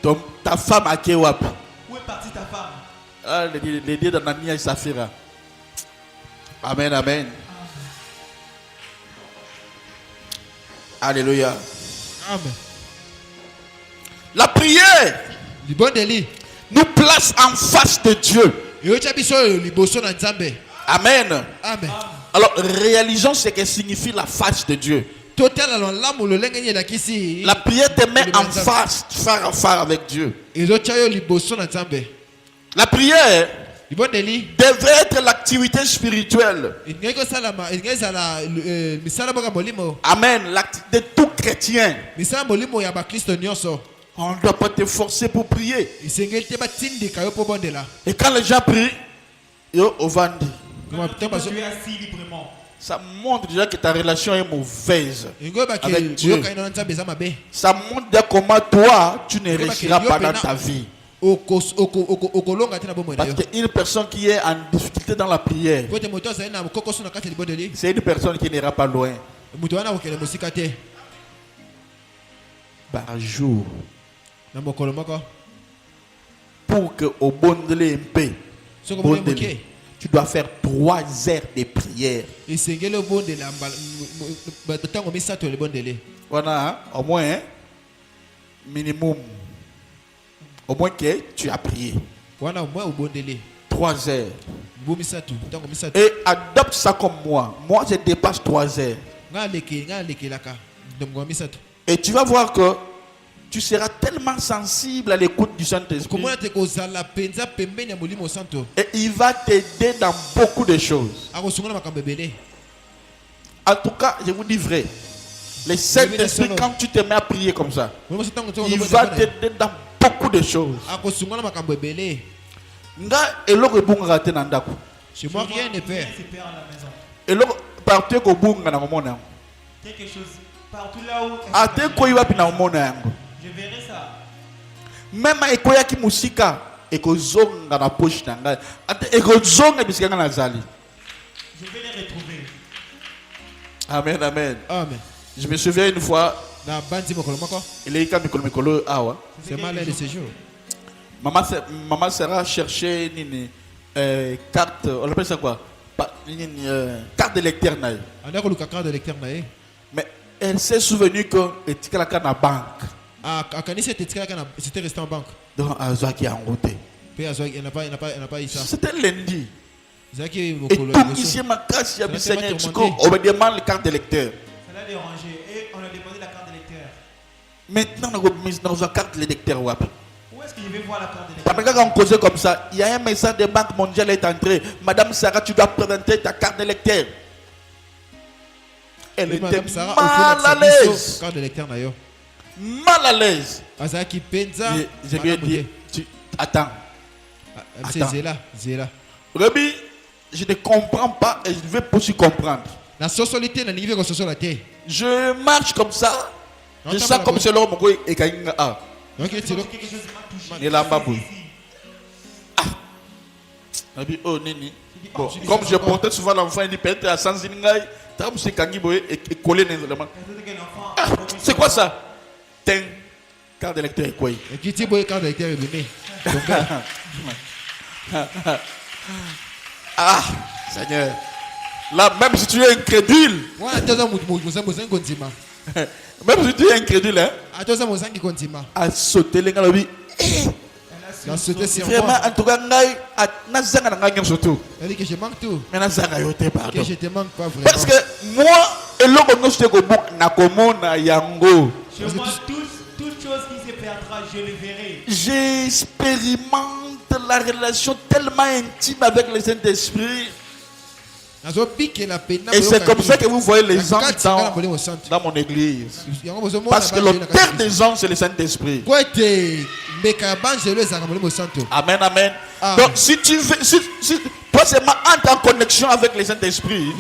Donc, ta femme a qui wap? Où est partie ta femme? Ah, les dieux d'Anania et Saphira. Amen, amen. Alléluia. Amen. La prière Du bon délit. nous place en face de Dieu. Yo chabiso liboso na Nzambe. Amen. Amen. Alors, réalisons ce que signifie la face de Dieu. Total alors lamu lo lengeni la kisi. La prière te met en face, phare à phare avec Dieu. Ezo chayo liboso na Nzambe. La prière Du bon délit. devrait être l'activité spirituelle. Ingeko salama, ingeza la misala boka molimo. Amen. De tout chrétien. Misala molimo ya ba Kristo nyonso. On ne doit pas te forcer pour prier. Isengeli te batindi kayo po bondela. Et quand les gens prient, yo ovandi. Koma Quand temba tu es assis librement. Ça montre déjà que ta relation est mauvaise. Ingo ba ke Avec Dieu. yoka ina Nzambe za mabe. Ça montre déjà comment toi, tu ne réussiras pas dans ta vie. Okolonga te na bomoi na Parce yo. qu'une personne qui est en difficulté dans la prière, Kote moto za na kokoso na kati libondeli. c'est une personne qui n'ira pas loin. Muto wana okele musika te. Par jour. Na mokolo moko. Pour que au bondele un peu, Soko mo bondele, moke. tu dois faire 3 heures de prière. Isengeli obondela batango misato libondeli. Voilà, hein, au moins, hein, minimum. Au moins que tu as prié. Wana mwa obondeli. 3 heures. Bo misato, tango misato. Et adopte ça comme moi. Moi, je dépasse 3 heures. Nga leke laka. Ndongo misato. Et tu vas voir que tu seras tellement sensible à l'écoute du Saint-Esprit. Komona te kozala penza pembeni ya molimo santo. Et il va t'aider dans beaucoup de choses. Akosungana makambo ebele. En tout cas, je vous dis vrai. Le Saint-Esprit, quand tu te mets à prier comme ça, il va t'aider dans beaucoup de choses. akosungana makambo ebele. Nga eloko ebungaka te na ndako. Chez moi rien ne perd. Se perd à la maison. Eloko partout ko bunga na komona yango. Quelque chose partout là où. Ate koyi wapi na komona yango. Je verrai ça. Même ekoyaki musika ekozonga na poche na ngai. Ate ekozonga bisika nga nazali. Je vais les retrouver. Amen, amen. Amen. Je me souviens une fois, Na bandi mokolo moko. il est comme mikolo awa. C'est mal l'un de ces jours. Maman Sarah cherchait une carte, on appelle ça quoi? Une carte de lecteur. Anda ko lukaka de lecteur na ye. Mais elle s'est souvenue que était la carte na banque. Akanisi c'était resté en banque. Donc Azaki a enrouté. Puis il n'a pas eu ça. C'était lundi. Zaki Et mokolo. tout ici ma casse, il y a mis Seigneur, on me demande la carte de lecteur. Ça l'a dérangé et on a demandé la carte de lecteur. Maintenant on a mis dans la carte de lecteur. Où est-ce que je vais voir la carte de lecteur? Pendant qu'on causait comme ça, il y a un message de Banque mondiale est entré. Madame Sarah, tu dois présenter ta carte de lecteur. Elle était mal à l'aise. Carte de lecteur na yo. Mal à l'aise. Azaki penza. Je lui ai dit, attends. C'est Zéla. Rebi, je ne comprends pas et je vais aussi comprendre. La socialité na niveau de socialité. Je marche comme ça. Je sens comme c'est l'homme et Kainga A. Donc c'est là. Quelque chose m'a touché. Et là, Babou. Rebi, oh Nini. Bon, comme je portais souvent l'enfant, il dit peut-être à Sanzingaï. Tam c'est Kangiboé et collé dans c'est quoi ça? Ten. Carte de lecteur quoi? Et qui dit boy carte de lecteur venu. Ah, Seigneur. Là, même si tu es incrédule, même si tu es incrédule, hein, à sauter les gars, vraiment, en tout cas, surtout. Elle dit que je manque tout. Mais Que je te manque pas vraiment. parce que moi, et l'homme je Chez moi, toute chose qui se perdra, je le verrai. j'expérimente la relation tellement intime avec le Saint-Esprit. Et c'est comme ça que vous voyez les anges dans mon église. Parce que le Père des anges, c'est le Saint-Esprit. Amen, amen. Donc si tu veux, toi seulement entre en connexion avec le Saint-Esprit,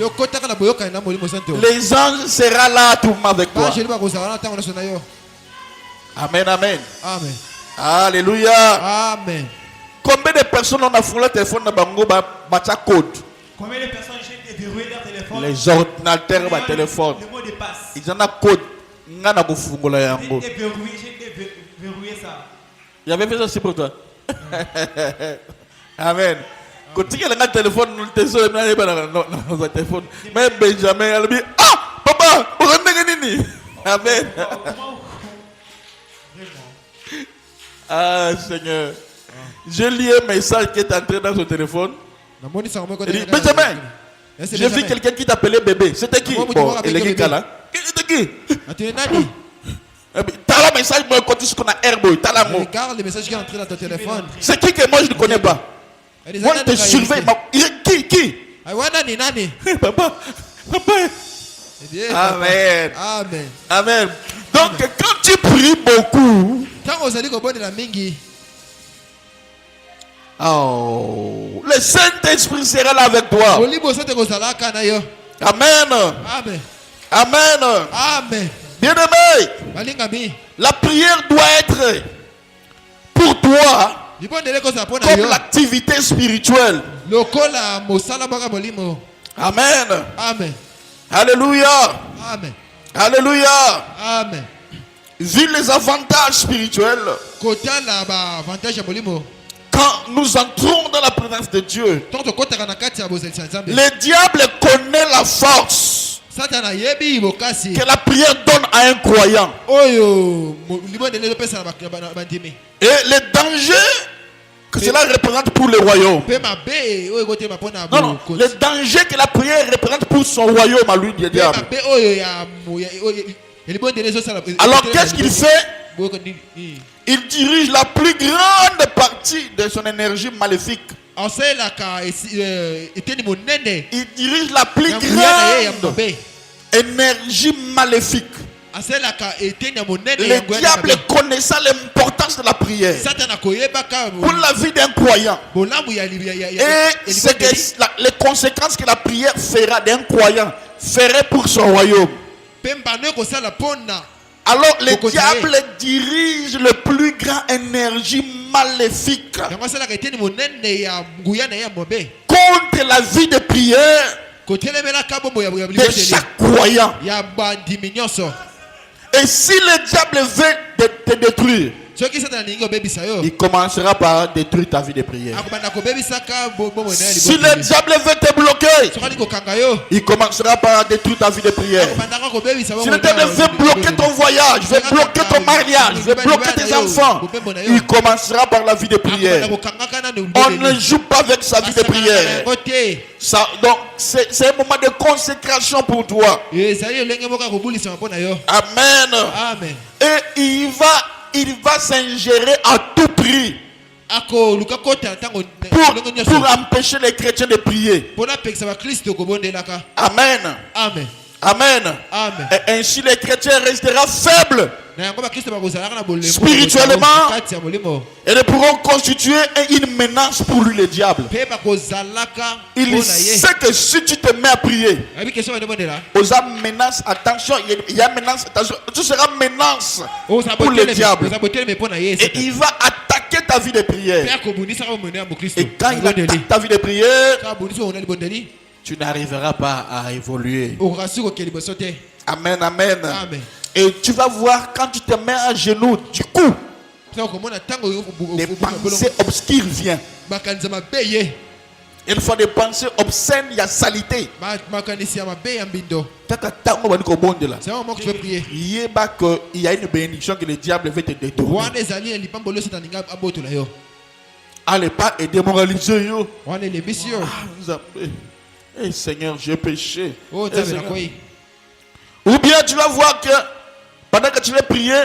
les anges seront là tout le monde avec toi. Amen, amen. Amen. Alléluia. Amen. Combien de personnes ont foulé le téléphone dans Bango Bacha code? Combien de personnes essaient de verrouiller leur téléphone? Les ordinateurs, le téléphone. Le mot de passe. Ils ont un code. Ngana kufungola yango. J'ai verrouillé ça. Il y avait fait ça aussi pour toi. Amen. Quand tu as un téléphone, tu as un téléphone. Mais Benjamin, elle dit, ah, papa, vous avez Amen. Ah, Seigneur. Je lis un message qui est entré dans son téléphone. Il dit, Benjamin, j'ai vu quelqu'un qui t'appelait bébé. C'était qui? Bon, il est qui là? C'était qui? T'as le message, moi, quand tu sais qu'on a herbe, t'as l'amour. Regarde le message qui est entré dans ton téléphone. C'est qui que moi je ne connais pas? Moi je te surveille. Qui? Papa. Amen. Amen. Amen. Donc quand tu pries beaucoup, oh, le Saint-Esprit sera là avec toi. Amen. Amen. Amen. Amen. Bien-aimé, la prière doit être pour toi comme l'activité spirituelle. Amen. Amen. Alléluia. Amen. Alléluia. Amen. Vu les avantages spirituels, quand nous entrons dans la présence de Dieu, le diable connaît la force que la prière donne à un croyant. Et le danger que cela représente pour le royaume. Non, le danger que la prière représente pour son royaume à lui, le diable. Alors qu'est-ce qu'il fait? Il dirige la plus grande partie de son énergie maléfique. Il dirige la plus grande énergie maléfique Le diable connaissant l'importance de la prière pour la vie d'un croyant. Et c'est que les conséquences que la prière fera d'un croyant ferait pour son royaume. Alors le diable dirige le plus grand énergie maléfique contre la vie de prière de chaque croyant. Et si le diable veut te détruire, il commencera par détruire ta vie de prière. Si le diable veut te bloquer, il commencera par détruire ta vie de prière. Si le diable veut bloquer ton voyage, veut bloquer ton mariage, veut bloquer tes enfants, il commencera par la vie de prière. On ne joue pas avec sa vie de prière. Donc c'est un moment de consécration pour toi. Amen. Et il va s'ingérer à tout prix pour empêcher les chrétiens de prier. Amen. Amen. Et ainsi les chrétiens resteront faibles spirituellement et ne pourront constituer une menace pour lui, le diable. Il sait que si tu te mets à prier, menace, attention, il y a menace, attention, tu seras menace pour le diable. Et il va attaquer ta vie de prière. Et quand il attaque ta vie de prière, tu n'arriveras pas à évoluer. Amen, amen. Et tu vas voir quand tu te mets à genoux, du coup, des pensées obscures viennent. Il faut des pensées obscènes, il y a salité. C'est un moment que tu peux prier. Il y a une bénédiction que le diable veut te détourner. Allez pas et démoraliser yo. Hey Seigneur, j'ai péché. Ou bien tu vas voir que pendant que tu vas prier,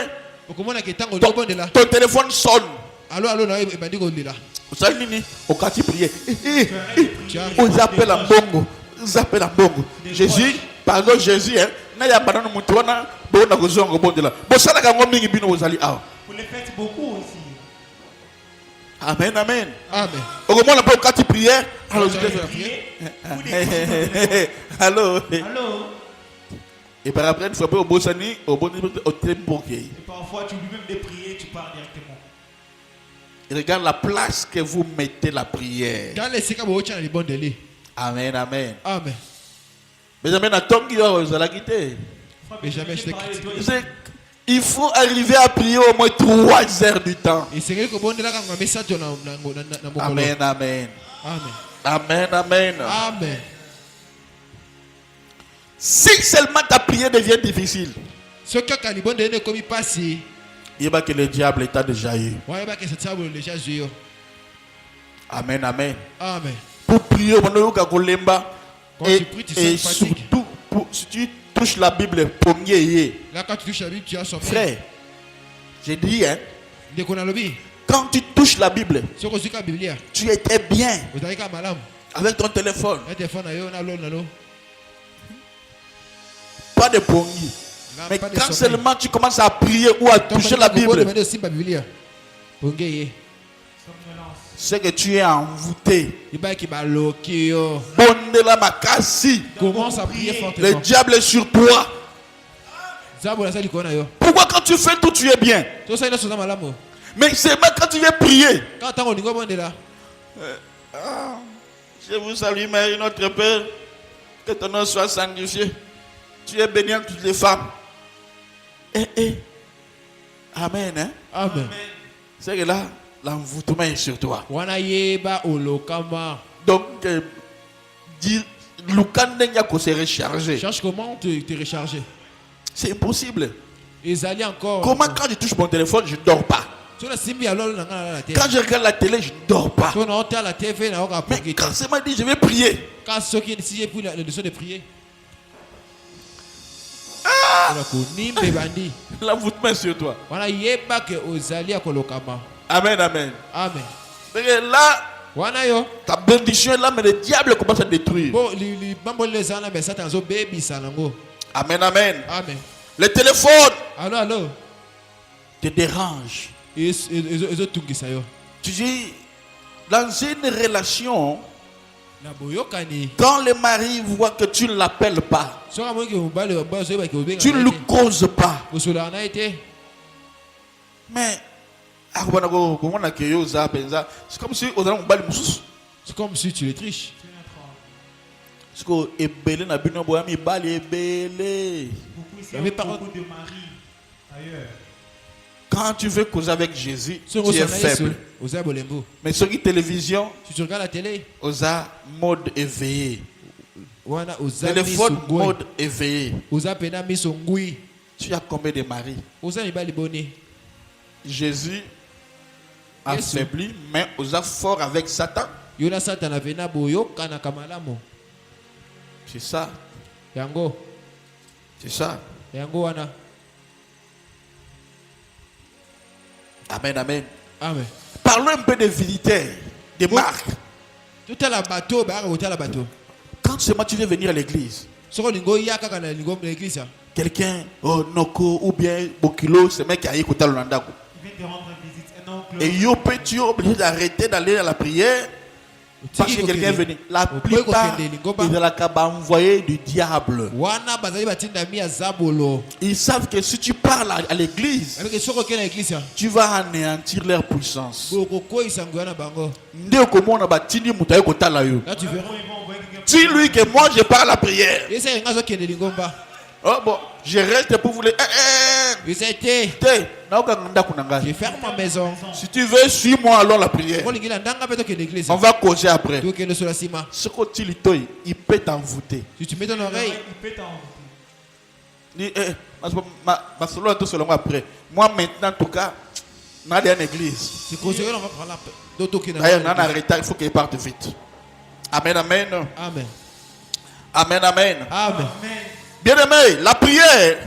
ton téléphone sonne. Vous savez nini? Au cas où tu pries, on appelle en bongo. Ils appellent en bongo. Jésus, pardon Jésus, hein. Na ya banana mutuana, bon na kozongo bon de là. Bon ça la kango mingi bino ozali aw. Vous les faites beaucoup aussi. Amen, amen. Amen. Au moment où quand tu priais, alors je allô. Allô. Et par après, il faut pas au Bossani, au tempo. Et parfois, tu oublies même de prier, tu pars directement. Et regarde la place que vous mettez la prière. Amen, amen. Amen. Mais jamais na tongi vous allez quitter. Mais jamais je te quitte. Il faut arriver à prier au moins 3 heures du temps. Amen, amen. Amen, amen. Amen. Si seulement ta prière devient difficile, il va que le diable t'a déjà eu. Amen, amen. Amen. Pour prier, et surtout, si tu touches la Bible, là, quand tu touches la Bible, tu as son frère. J'ai dit, hein. Quand tu touches la Bible, tu étais bien avec ton téléphone. Pas de pongi. Mais quand seulement tu commences à prier ou à toucher la Bible, c'est que tu es envoûté. Commence à prier fortement. Le diable est sur toi. Pourquoi quand tu fais tout, tu es bien? Mais c'est même quand tu viens prier. Je vous salue, Marie, notre Père. Que ton nom soit sanctifié. Tu es béni entre toutes les femmes. Amen. Hein? Amen. C'est que là, l'envoûtement est sur toi. Donc, se recharger. Cherche comment te recharger. C'est impossible. Encore. Comment quand je touche mon téléphone, je ne dors pas? Quand je regarde la télé, je ne dors pas. Mais quand c'est m'a dit, je vais prier. L'envoûtement est sur toi. Amen, amen. Amen. Et là, ta bénédiction est là, mais le diable commence à détruire. Amen, amen. Amen. Le téléphone Allô. te dérange. Et tout ça yo. Tu dis, dans une relation, Na boyokani. quand le mari voit que tu ne l'appelles pas, Soka mo ke mbale ba so ba ke obenga. tu ne lui causes pas. Osola na été. Mais, c'est comme si on a un bal moussous. C'est comme si tu les triches. Parce que ebele na bino boya mi bal ebele. Beaucoup ici, Mais beaucoup par- de maris ailleurs. Quand tu veux causer avec Jésus, tu Sur es faible. Osa bolembo. Mais sur la télévision, Si tu regardes la télé, osa mode éveillé. wana osa Téléphone misungui. mode éveillé. Osa pena misungui. Tu as combien de maris? Osa mibali boni. Jésus a Yesu. faibli, mais osa fort avec Satan. Yona satana vena boyokana kamalamo. C'est ça, Yango. c'est ça. Yango wana. Amen, amen. Amen. Parlons un peu des visiteurs, des marques. Tout à la bateau, ba ka la bateau. Quand seulement tu veux venir à l'église, Soko lingo yaka kana lingo l'église. quelqu'un, oh Noko ou bien Bokilo, ce mec qui a écouté le Landako. Il vient te rendre visite. Un oncle. Et yo, tu es obligé d'arrêter d'aller à la prière parce que quelqu'un est venu. La plupart, ils envoyé du diable. Wana bazali batinda mi azabolo. Ils savent que si tu parles à l'église, Avec soko ke na église. tu vas anéantir leur puissance. Boko ko isango na bango. Nde komona batindi mutu ayekotala yo. Là tu verras. Ils vont envoyer quelqu'un. Dis-lui que moi je parle à la prière. Esa ngazo kende lingomba. Oh bon, je reste pour vous les. Esa été. Je ferme ma maison. Si tu veux, suis-moi allons la prière. Ko lingila ndanga beto ke l'église. On va causer après. Tu ke le sur la cima. Ce que tu lui toy, il peut t'envoûter. Si tu mets ton oreille, Il peut t'envoyer. Dis, ma solo est tout seulement après. Moi maintenant, en tout cas, dans une église. c'est conseillé on va prendre la d'auto ke na. D'ailleurs, dans un retard, il faut qu'il parte vite. Amen, amen. Amen. Amen, amen. Amen. Bien aimé, la prière,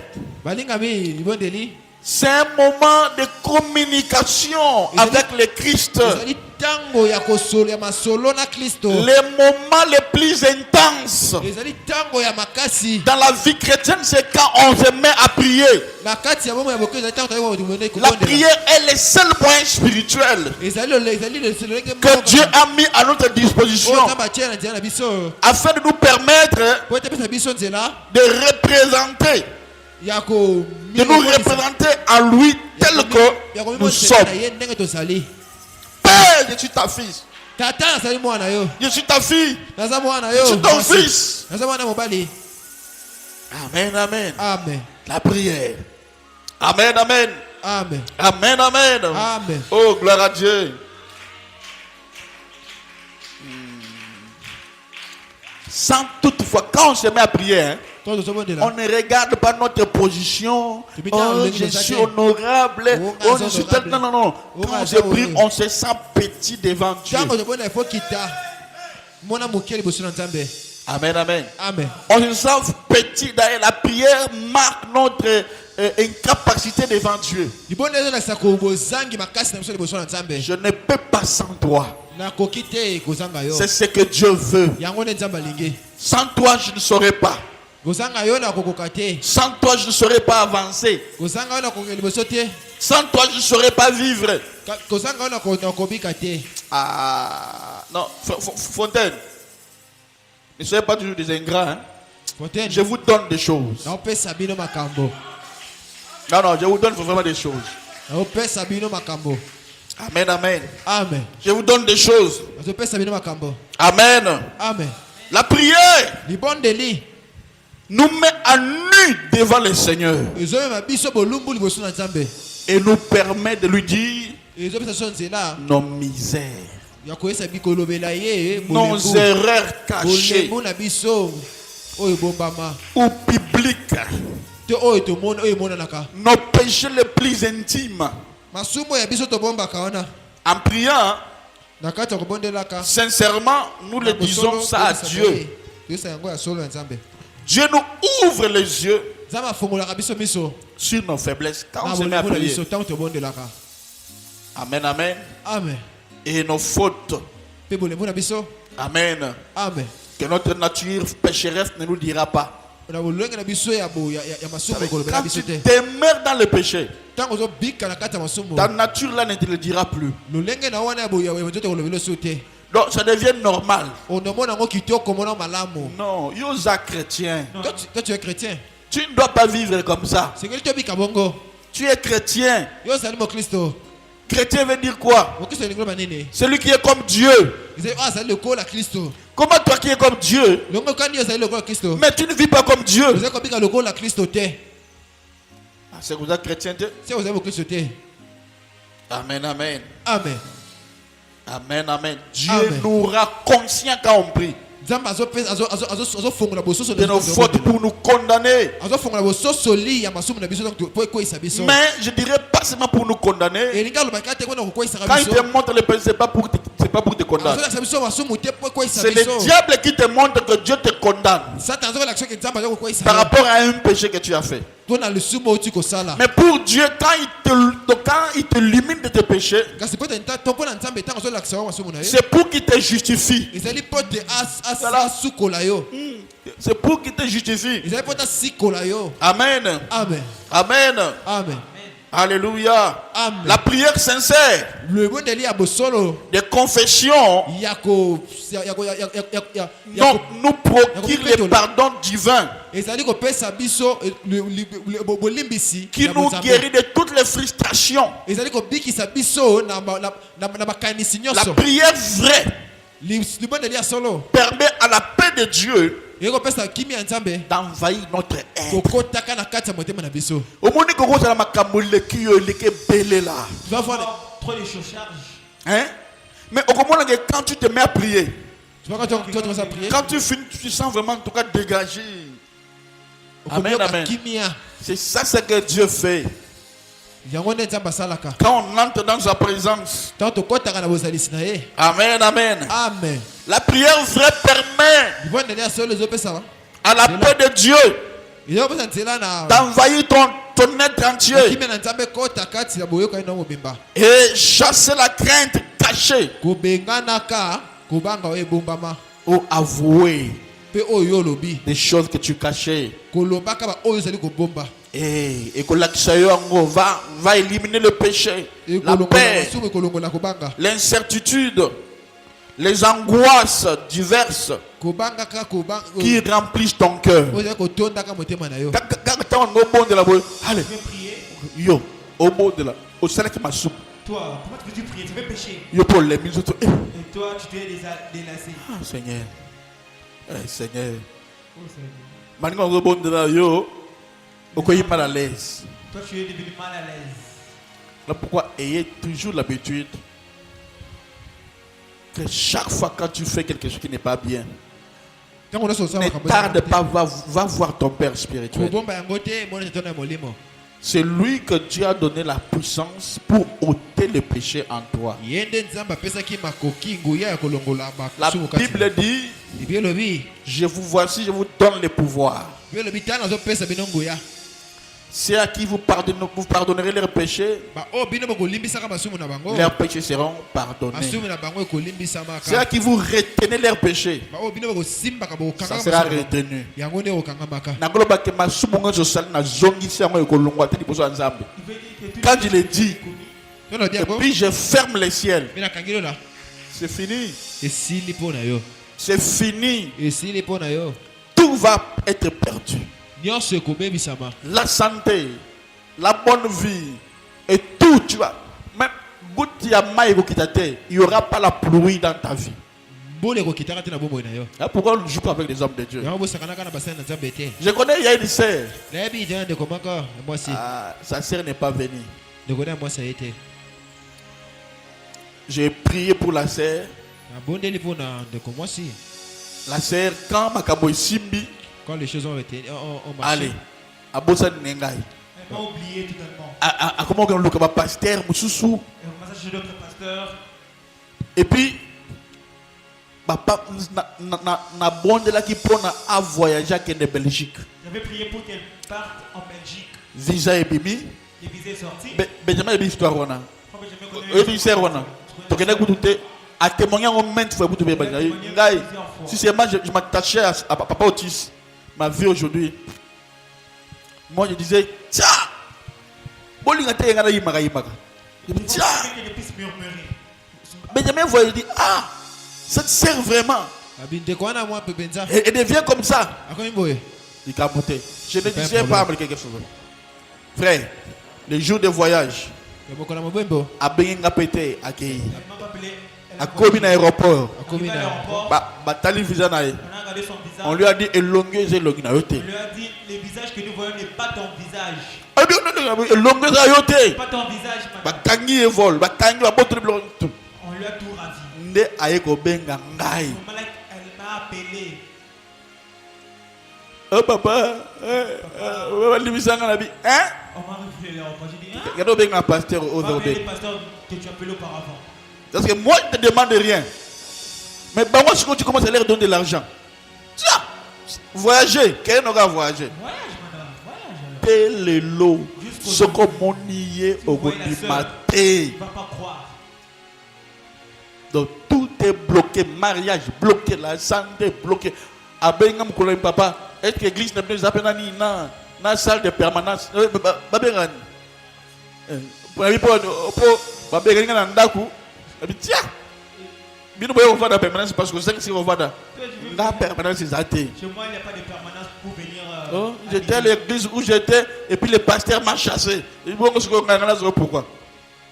Balinga mi libondeli. c'est un moment de communication avec le Christ. Ezali tango ya kosolo ya masolo na Kristo. Les moments les plus intenses Ezali tango ya makasi. dans la vie chrétienne, c'est quand on se met à prier. Na kati ya bomo ya bokeza tango tayo dimone ko La prière est le seul point spirituel ezali le que Dieu a mis à notre disposition Oh tamba tia na dia na biso. afin de nous permettre Po te pesa biso nzela de représenter, ya ko de nous représenter en lui tel que nous sommes. Ye ndenge tozali. Père, je suis ta fille. Tata nasali mwana yo. Je suis ta fille. Naza mwana yo. Je suis ton fils. Naza mwana mobali. Amen, amen. Amen. La prière. Amen, amen. Amen. Amen, amen. Amen. Oh, gloire à Dieu. Sans toutefois, quand on se met à prier, hein, Toi de sobo de on là. ne regarde pas notre position. Tu Oh, me je dis, suis Zachary. honorable. Oh, Oh, je Gaza suis tel. honorable. Non, non, non. Oh, Quand on Gaza se prie, honorable. on se sent petit devant Dieu. Tango de bona il faut kita. Mwana mokeli boso na Nzambe. Amen, amen. Amen. On se sent petit. D'ailleurs, la prière marque notre incapacité devant Dieu. Libonde ezo na sako bozangi makasi na biso liboso na Nzambe. Je ne peux pas sans toi. Na kokite kozanga yo. C'est ce que Dieu veut. Yango ne Nzambe alingi. Sans toi, je ne saurais pas. Kozanga yo na kokoka te. Sans toi, je ne saurais pas avancer. Kozanga yo na kokeli liboso te. Sans toi, je ne saurais pas vivre. Kozanga yo na kobika te. Ah, non, Fontaine. Ne soyez pas toujours des ingrats. Hein? Fontaine. Je vous donne des choses. Na opesa bino makambo. Non, non, je vous donne vraiment des choses. Na opesa bino makambo. Amen, amen. Amen. Je vous donne des choses. Na opesa bino makambo. Amen. Amen. La prière Libondeli. nous met à nu devant le Seigneur Ezo ma biso bolumbu liboso na Nzambe. et nous permet de lui dire Ezo pesa so nzela. nos misères, Ya koyesa bikolobela ye. nos erreurs cachées Bolembu na biso. Oyo bombama. ou publiques, Te oyo to mona oyo mona naka. nos péchés les plus intimes. Masumo ya biso to bomba kaona. En priant, Na kati ya kobondelaka. sincèrement, nous le disons ça à Dieu. Yosa yango ya solo ya Nzambe. Dieu nous ouvre les yeux Nzambe afungolaka biso miso. sur nos faiblesses quand Na on se met à bolembu na prier. biso tango tobondelaka. Amen, amen. Amen. Et nos fautes. Pe bolembu na biso. Amen. Amen. Que notre nature pécheresse ne nous dira pas. na bolenge na biso ya masumu ko Quand na tu biso te. demeures dans le péché, Tango zo bika na kata masumu. ta nature là ne te le dira plus. Lolenge na wana ya bo ya nzoto ko lobelo so te. Donc ça devient normal. Onomona ngo kitoko mona malamu. Non, yosa chrétien. Toi tu es chrétien. Tu ne dois pas vivre comme ça. C'est que tu bika bongo. Tu es chrétien. Yo sali mo Kristo. Chrétien veut dire quoi? Mo Kristo ni ngoma nini? Celui qui est comme Dieu. Ils ah sali le ko la Kristo. Comment toi qui es comme Dieu, Longo kani yo sali le ko la Kristo. mais tu ne vis pas comme Dieu? Vous avez bika le ko la Kristo te. Ah, c'est vous êtes chrétien. C'est vous avez mo Kristo te. Amen, amen. Amen. Amen, amen. Dieu Amen. nous rend conscients quand on prie Nzamba azo fongola bososo de nos fautes pour nous condamner. azo fongola bososo li ya masumu na biso donc ko isa biso. Mais je dirais pas seulement pour nous condamner. Et linga lo bakate ko na ko isa Quand il biso. te montre le péché, c'est pas pour te condamner. Azo la biso masumu te ko isa C'est biso. le diable qui te montre que Dieu te condamne Satan azo la action que nzamba ko isa. par rapport à un péché que tu as fait. Tona le sumo tu ko sala. Mais pour Dieu, quand il te limite de tes péchés, Kasi peut être ton pona nzamba tango azo la action masumu na ye. c'est pour qu'il te justifie. Ezali pote as sukola yo. C'est pour qu'il te justifie. Ezali pote sikola yo. Amen. Amen. Amen. Amen. Alléluia. Amen. La prière sincère Le bon deli ya bosolo de confession yako donc, nous procure le pardon divin ezali kopesa biso bolimbisi qui nous guérit de toutes les frustrations. ezali kobikisa biso na makanisi La nyonso. prière vraie libondeli ya solo permet à la paix de Dieu ekopesa kimia ya nzambe d'envahir notre être. kokotaka na kati ya motema na biso. Omoni kokozala makambo leki yo eleki ebele là. Tu vas voir Trop les surcharges. Hein? Mais okomona que quand tu te mets à prier, tu vas quand tu commences à prier quand tu finis, tu sens vraiment en tout cas dégagé. Amen, okoyoka amen. kimia C'est ça ce que Dieu fait. yango nde nzambe asalaka Quand on entre dans sa présence. ntango tokotaka na bozalisi na ye. Amen, amen. Amen. La prière vraie permet libondeli ya solo ezopesa à la paix de Dieu ezopesa nzela na d'envahir ton être entier kimia na nzambe kota kati ya boyokani na mobimba et chasser la crainte cachée kobenganaka kobanga oyo ebombama ou avouer mpe oyo olobi des choses que tu cachais. kolombaka ba oyo ezali kobomba Et que l'action va éliminer le péché, la ekolongola paix, masumu ekolongola kobanga l'incertitude, les angoisses diverses kobangaka qui remplissent ton cœur. oyo ezali kotondaka motema na yo. Allez, Tu veux prier? yo, au bout de là, au salaire qui m'a soupe, Toi, comment tu veux prier? Tu veux pécher. yo pour les mises. Et toi, tu t'es délassé. Ah, Seigneur, Seigneur, Oh, Seigneur. maintenant au bout de là, yo, au quoi il est mal à l'aise. Toi, tu es devenu mal à l'aise. Là pourquoi ayez toujours l'habitude que chaque fois quand tu fais quelque chose qui n'est pas bien, ntango nyonso osala ne makambo tarde pas, va voir ton Père spirituel. kobomba yango te mona tetona ya molimo. C'est lui que Dieu a donné la puissance pour ôter le péché en toi. ye nde nzambe apesaki makoki nguya ya kolongola La masumu kati. Bible dit, Bible elobi je vous voici, je vous donne le pouvoir. Bible elobi tana azopesa bino nguya C'est à qui vous pardonnerez leurs péchés, baoyo bino bokolimbisaka masumu na bango leurs péchés seront pardonnés. masumu na bango C'est à ekolimbisamaka. qui vous retenez leurs péchés, baoyo bino bokosimbaka ça bokokangaka sera masumu na bango. retenu. yango nde okangamaka. Nakoloba ke masumu ngo zosali na zongisi yango ekolongwa te liboso ya Nzambe. Il veut dire que tout Quand je le dis, tona et biango puis je ferme les ciels, mpe nakangi lola c'est fini. esili mpo na yo C'est fini. esili mpo na yo Tout va être perdu. nyonso ekobebisama. La santé, la bonne vie et tout, tu vois. Même goutte ya maï il n'y aura pas la pluie dans ta vie. mbula ekokitaka te na bomoi na yo. Hein, pourquoi on ne joue pas avec les hommes de Dieu? yango bosakanaka na basali na nzambe te. Je connais, il y a une sœur. nayebi ija ndeko moko ya mwasi Ah, sa sœur n'est pas venue. ndeko na ya mwasi aye te. J'ai prié pour la sœur. nabondeli mpo na ndeko mwasi. La sœur, quand Makabo Simbi, quand les choses ont été ont allez, marché. à Bossa Nengai. Elle m'a oublié totalement. À comment on le kaba pasteur, Moussoussou. Et on m'a chez d'autres pasteurs. Et puis, papa, na bonde là qui prend à voyager à Kende Belgique. J'avais prié pour qu'elle parte en Belgique. Visa et Bimi. Les visées sorties. Benjamin et histoire wana. Pourquoi Benjamin connaît Et histoire wana. Donc on a goûté à témoigner au moment où vous avez goûté Benjamin. Si c'est moi je m'attachais à papa Otis. ma vie aujourd'hui. Moi je disais, tiens, tiens. Benjamin voyait, il dit, ah, ça te sert vraiment. Et devient comme ça. Il capotait. Je ne disais pas quelque chose. Frère, les jours de voyage, à Benga pété, à Kéi, à Kobi dans l'aéroport, on lui a dit, élongueuse et longue. On lui a dit, les visages que nous voyons n'est pas ton visage. Pas ton visage, madame. On lui a tout ravi. Elle m'a appelé. Oh papa, On m'a révélé l'aéroport. J'ai dit, hein? regarde bien un pasteur aux On va appeler ordres. le pasteur que tu appelais auparavant. Parce que moi je ne te demande rien. Mais bah, moi, quand tu commences à leur donner de l'argent, tiens, voyager, quelqu'un n'aura voyagé. Voyage, madame, voyage. Tel lot, ce qu'on m'a nié au bout du matin. Tu ne vas pas croire. Donc tout est bloqué, mariage bloqué, la santé bloquée. À Bengam, papa, est-ce que l'église n'a pas appelé dans salle de permanence? Tiens, bien on va dans permanence parce que c'est qu'on va dans la permanence est athée. Chez moi, il n'y a pas de permanence pour venir. J'étais à l'église où j'étais et puis le pasteur m'a chassé. Il dit pourquoi?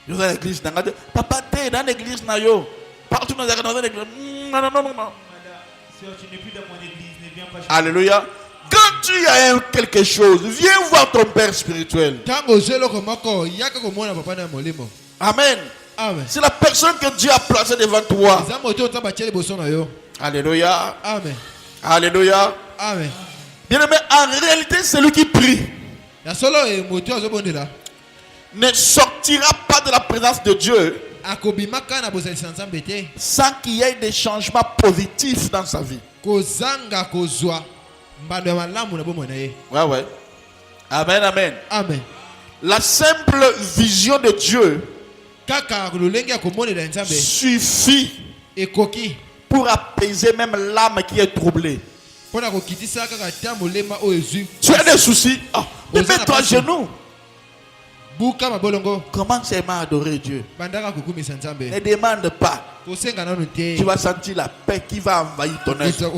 Je suis à l'église. Papa, t'es dans l'église. Partout dans l'église. Non. Madame, si tu n'es plus dans mon église, ne viens pas chez moi. Alléluia. Quand tu as quelque chose, viens voir ton père spirituel. Amen. C'est la personne que Dieu a placée devant toi. Alléluia. Amen. Alléluia. Amen. Bien aimé, en réalité, celui qui prie ne sortira pas de la présence de Dieu sans qu'il y ait des changements positifs dans sa vie. Ouais. Amen, amen. Amen. La simple vision de Dieu suffit pour apaiser même l'âme qui est troublée. Tu as des soucis, mets-toi à genoux. Commence à adorer Dieu. Ne demande pas. Tu vas sentir la paix qui va envahir ton être.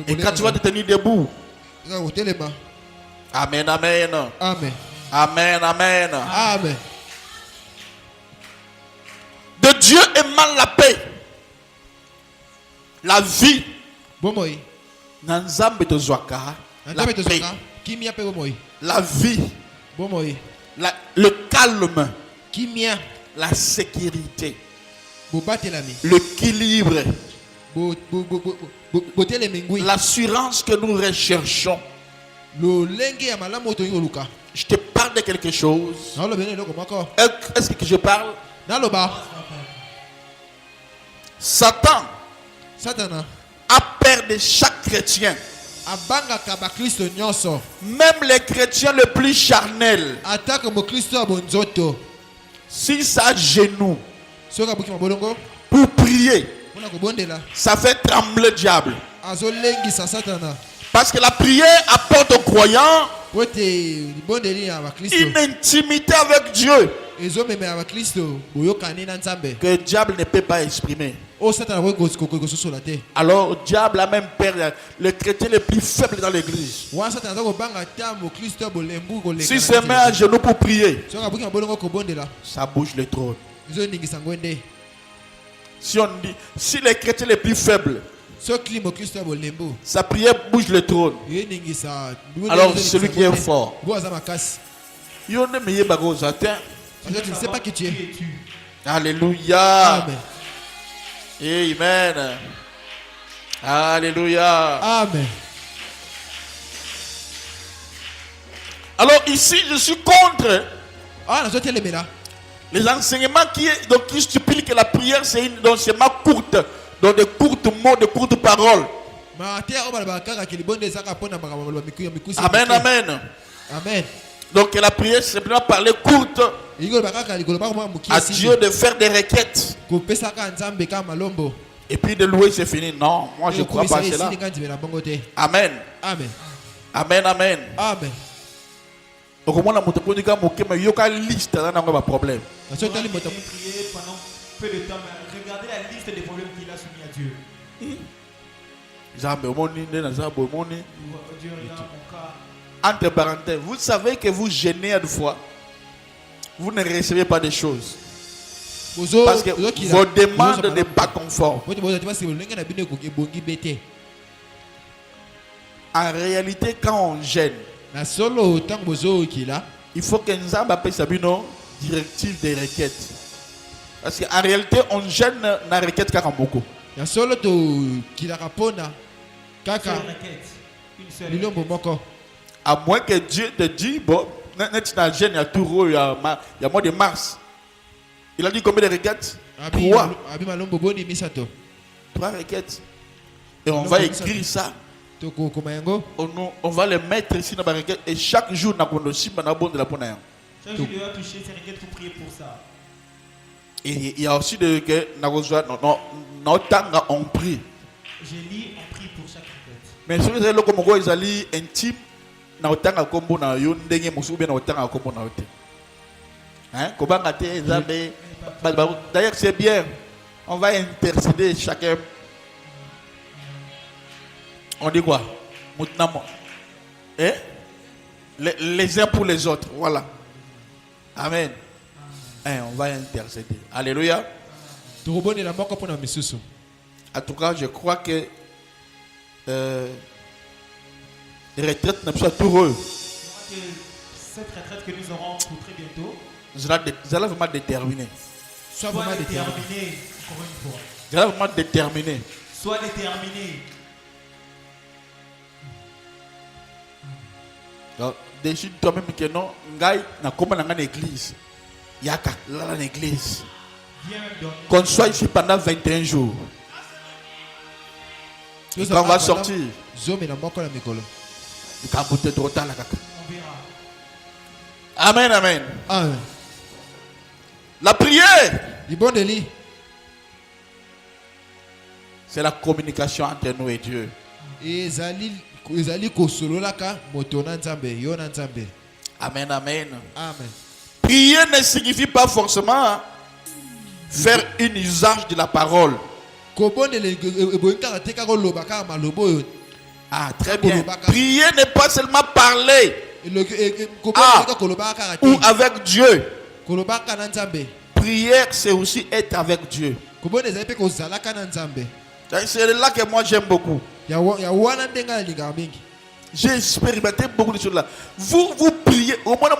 Et quand tu vas te tenir debout. Amen, amen. Amen. Amen, amen. Amen. De Dieu émane la paix. La vie. Nanzambe to zwaka. La paix. La vie. Le calme. La sécurité. L'équilibre. L'assurance que nous recherchons. Je te parle de quelque chose. Est-ce que je parle? Satan a peur de chaque chrétien. Même les chrétiens les plus charnels. S'ils s'agenouillent pour prier, ça fait trembler le diable. Parce que la prière apporte aux croyants une intimité avec Dieu que le diable ne peut pas exprimer. Alors le diable a même peur les chrétiens les plus faibles dans l'église. Si se met à genoux pour prier, ça bouge le trône. Si on dit, si les chrétiens les plus faibles, sa prière bouge le trône. Alors celui qui est fort, tu ne sais pas qui tu es. Alléluia. Amen. Amen. Alléluia. Amen. Alors ici, je suis contre les enseignements qui stipulent que la prière c'est une enseignement courte, dans de courtes mots, de courtes paroles. Amen, amen. Amen. Donc la prière c'est simplement parler courte à Dieu de faire des requêtes. Et puis de louer, c'est fini. Non, moi je ne crois pas à cela. Amen. Amen. Amen, amen. Amen. Au moins, la moto politique, il y a une liste dans un problème. On va prier pendant peu de temps, mais regardez la liste des problèmes qu'il a soumis à Dieu. Dieu regarde mon cas. Entre parenthèses, vous savez que vous gênez à deux fois. Vous ne recevez pas des choses. Parce que vos demandes n'est pas conformes. En réalité, quand on gêne, il faut que nous appelle ça directive des requêtes. Parce qu'en réalité, on gêne la requête Karamoko. Une seule requête. À moins que Dieu te dise, bon, il y a tout il y a mois de mars. Il a dit combien de requêtes? 3. 3 requêtes. Et on va écrire ça. On va les mettre ici dans la requête. Et chaque jour, on a aussi de la bonne. Chaque jour, il va toucher ces requêtes pour prier pour ça. Et il y a aussi de que on prie. Je lis, on prie pour chaque requête. Mais si vous avez comme ils allaient intime, na otanga kombo na yo ndenge musu bien na otanga kombo na ote. Hein? Kobanga te zabe. D'ailleurs c'est bien. On va intercéder chacun. On dit quoi? Maintenant. Eh? Les uns pour les autres. Voilà. Amen. Hein, on va intercéder. Alléluia. En tout cas, je crois que retraite n'est pas tout heureux. Cette retraite que nous aurons pour très bientôt, vous allez vraiment déterminer. Sois vraiment déterminé, encore une fois. Vous allez vraiment déterminer. Sois déterminé. Décide toi-même que non, Ngai n'a comment dans l'église. Yaka, là l'église. Qu'on soit ici pendant 21 jours. Quand on va sortir, on verra. Amen, amen. Amen. La prière, Ibondeli. c'est la communication entre nous et Dieu. Amen, amen. Amen. Prier ne signifie pas forcément faire un usage de la parole. Ah, très bien. Prier n'est pas seulement parler ou avec Dieu. Prière, c'est aussi être avec Dieu. C'est là que moi j'aime beaucoup. J'ai expérimenté beaucoup de choses là. Vous priez, au moins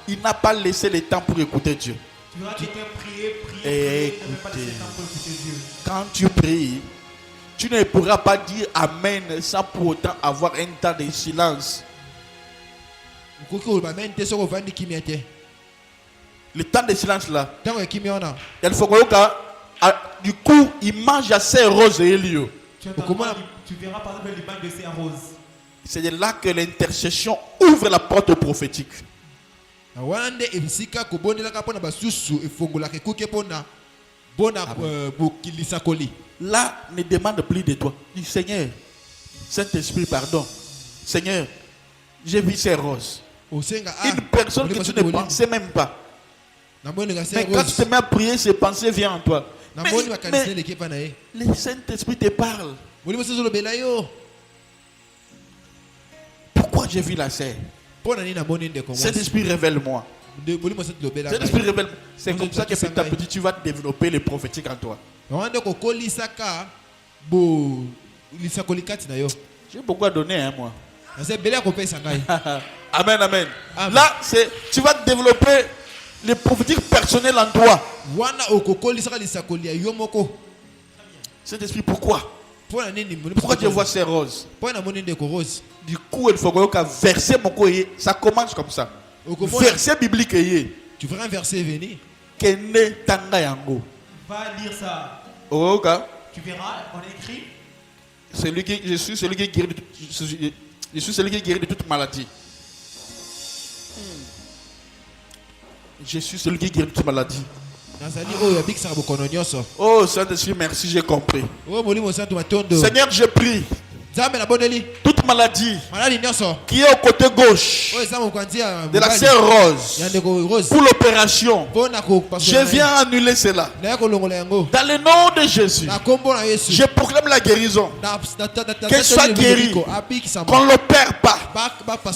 il n'a pas laissé le temps pour écouter Dieu. Tu vas prier, Écoutez. Quand tu pries, tu ne pourras pas dire Amen sans pour autant avoir un temps de silence. Le temps de silence là, il faut que du coup, il mange assez rose et lieu. Tu verras par exemple l'image de ces roses. C'est de là que l'intercession ouvre la porte prophétique. Là, ne demande plus de toi. Dis Seigneur, Saint-Esprit, pardon. Seigneur, j'ai vu ces roses. Une personne que tu ne pensais même pas. Mais quand tu te mets à prier, ces pensées viennent en toi. Mais le Saint-Esprit te parle. Pourquoi j'ai vu la serre? Saint-Esprit, révèle-moi. Saint-Esprit, révèle-moi. C'est comme ça que petit à petit, tu vas développer le prophétique en toi. J'ai beaucoup à donner, hein, moi. Amen, amen. Là, tu vas développer le prophétique personnel en toi. Saint-Esprit, pourquoi? Pourquoi tu vois ces roses? Du coup, il faut que verset ça commence comme ça. Verset biblique. Tu feras un verset venir. Va lire ça. Tu verras, on écrit. Je suis celui qui guérit de toute maladie. Je suis celui qui guérit de toute maladie. Oh Saint-Esprit, merci, j'ai compris. Seigneur, je prie. Toute maladie qui est au côté gauche de la sœur Rose pour l'opération, je viens annuler cela. Dans le nom de Jésus, je proclame la guérison. Qu'elle soit guérie, qu'on ne l'opère pas.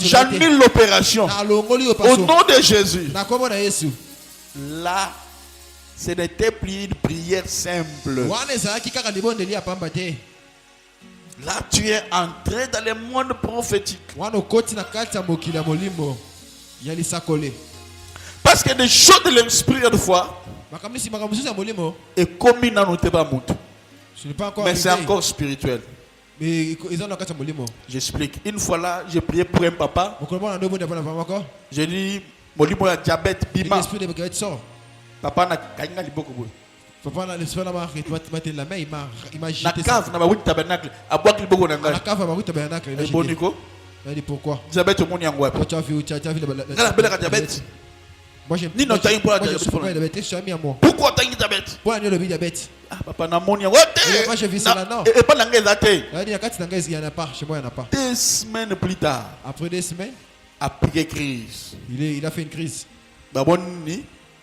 J'annule l'opération. Au nom de Jésus. Là, ce n'était plus une prière simple. Là, tu es entré dans le monde prophétique. Parce que des choses de l'esprit, une fois, et comme il n'a pas monté. Mais c'est encore spirituel. J'explique. Une fois là, j'ai prié pour un papa. J'ai dit, mon livre a diabète, bima. Papa n'a pas beaucoup. Papa n'a la main, il m'a jeté ça. La cave, tabernacle. À boire qu'il beaucoup d'engagement. La cave, a tabernacle. Bon, Nico. Pourquoi? Diabète au monde, il y a un web. Tu as vu la diabète? Moi, j'ai ni notre pour la diabète. Pourquoi tu as une diabète? Pourquoi tu as une diabète? Ah, papa, n'a mon moi, j'ai vu ça là, non. Et pas l'anglaise à terre. Il n'y en a pas. Chez moi, il n'y en a pas. 2 semaines plus tard. Après 2 semaines? Après crise. Il a fait une crise. Bah, bon,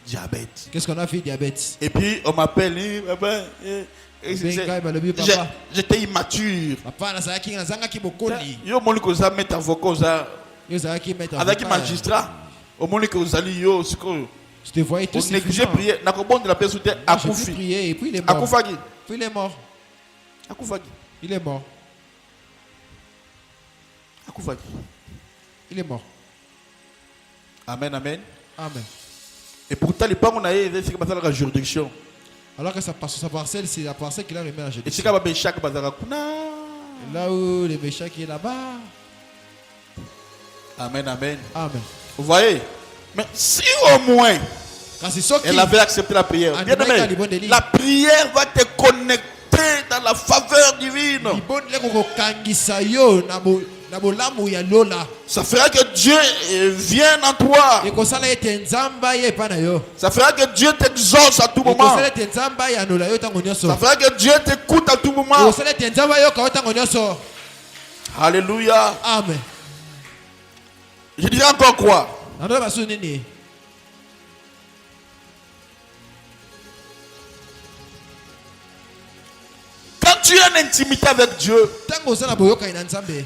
diabète. Qu'est-ce qu'on a fait, diabète? Et puis on m'appelle, j'étais immature. Yo moni koza mettre avocat avec magistrat. Au moment que vous allez yo, je te voyais tout négligé prier. Na ko bon de la personne a Akoufi. Et puis il est mort. Akoufagi. Puis il est mort. Akoufagi. Il est mort. Akoufagi. Il est mort. Amen, amen. Amen. Et pourtant, les parents ont la juridiction. Alors que sa parcelle, c'est la parcelle qu'il a remis à la juridiction. Et là où le Béchak est là-bas. Amen, amen. Amen. Vous voyez? Mais si au moins elle avait accepté la prière, bien aimé, la prière va te connecter dans la faveur divine. Ça fera que Dieu vienne en toi. Ça fera que Dieu t'exauce à tout moment. Ça fera que Dieu t'écoute à tout moment. Alléluia. Amen. Je dirais encore quoi? Quand tu es en intimité avec Dieu,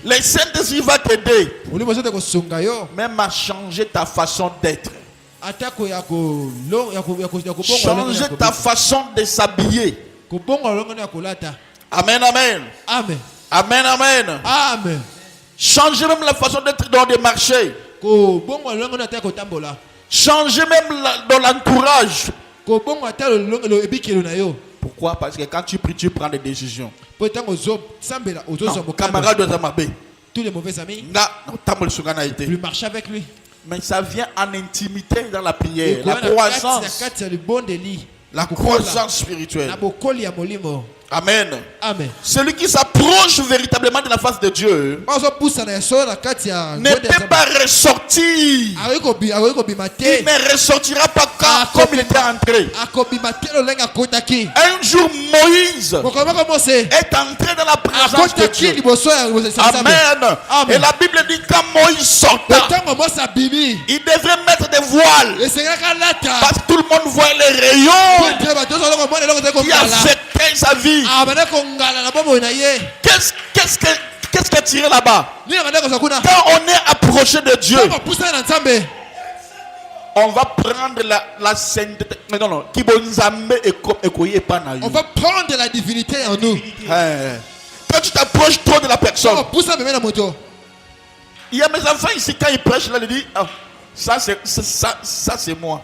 le Saint-Esprit va t'aider même à changer ta façon d'être. Changer ta façon de s'habiller. Amen, amen. Amen. Amen, amen. Amen. Changer même la façon d'être dans des marchés. Changer même dans l'entourage. Pourquoi? Parce que quand tu pries, tu prends des décisions. Camarade de Zamabé. Tous les mauvais amis. Plus marcher avec lui. Mais ça vient en intimité dans la prière. La croissance. La croissance spirituelle. Amen. Amen. Celui qui s'approche véritablement de la face de Dieu ne peut pas ressortir. Il ne ressortira pas comme il était entré. Un jour, Moïse est entré dans la présence de Dieu. Amen. Et la Bible dit quand Moïse sortait, il devrait mettre des voiles. Parce que tout le monde voit les rayons qui affectaient sa vie. Qu'est-ce qui est tiré là-bas? Quand on est approché de Dieu, on va prendre la sainteté. Non. On va prendre la divinité en nous. Quand tu t'approches trop de la personne, il y a mes enfants ici, quand ils prêchent, là, ils disent ça c'est moi.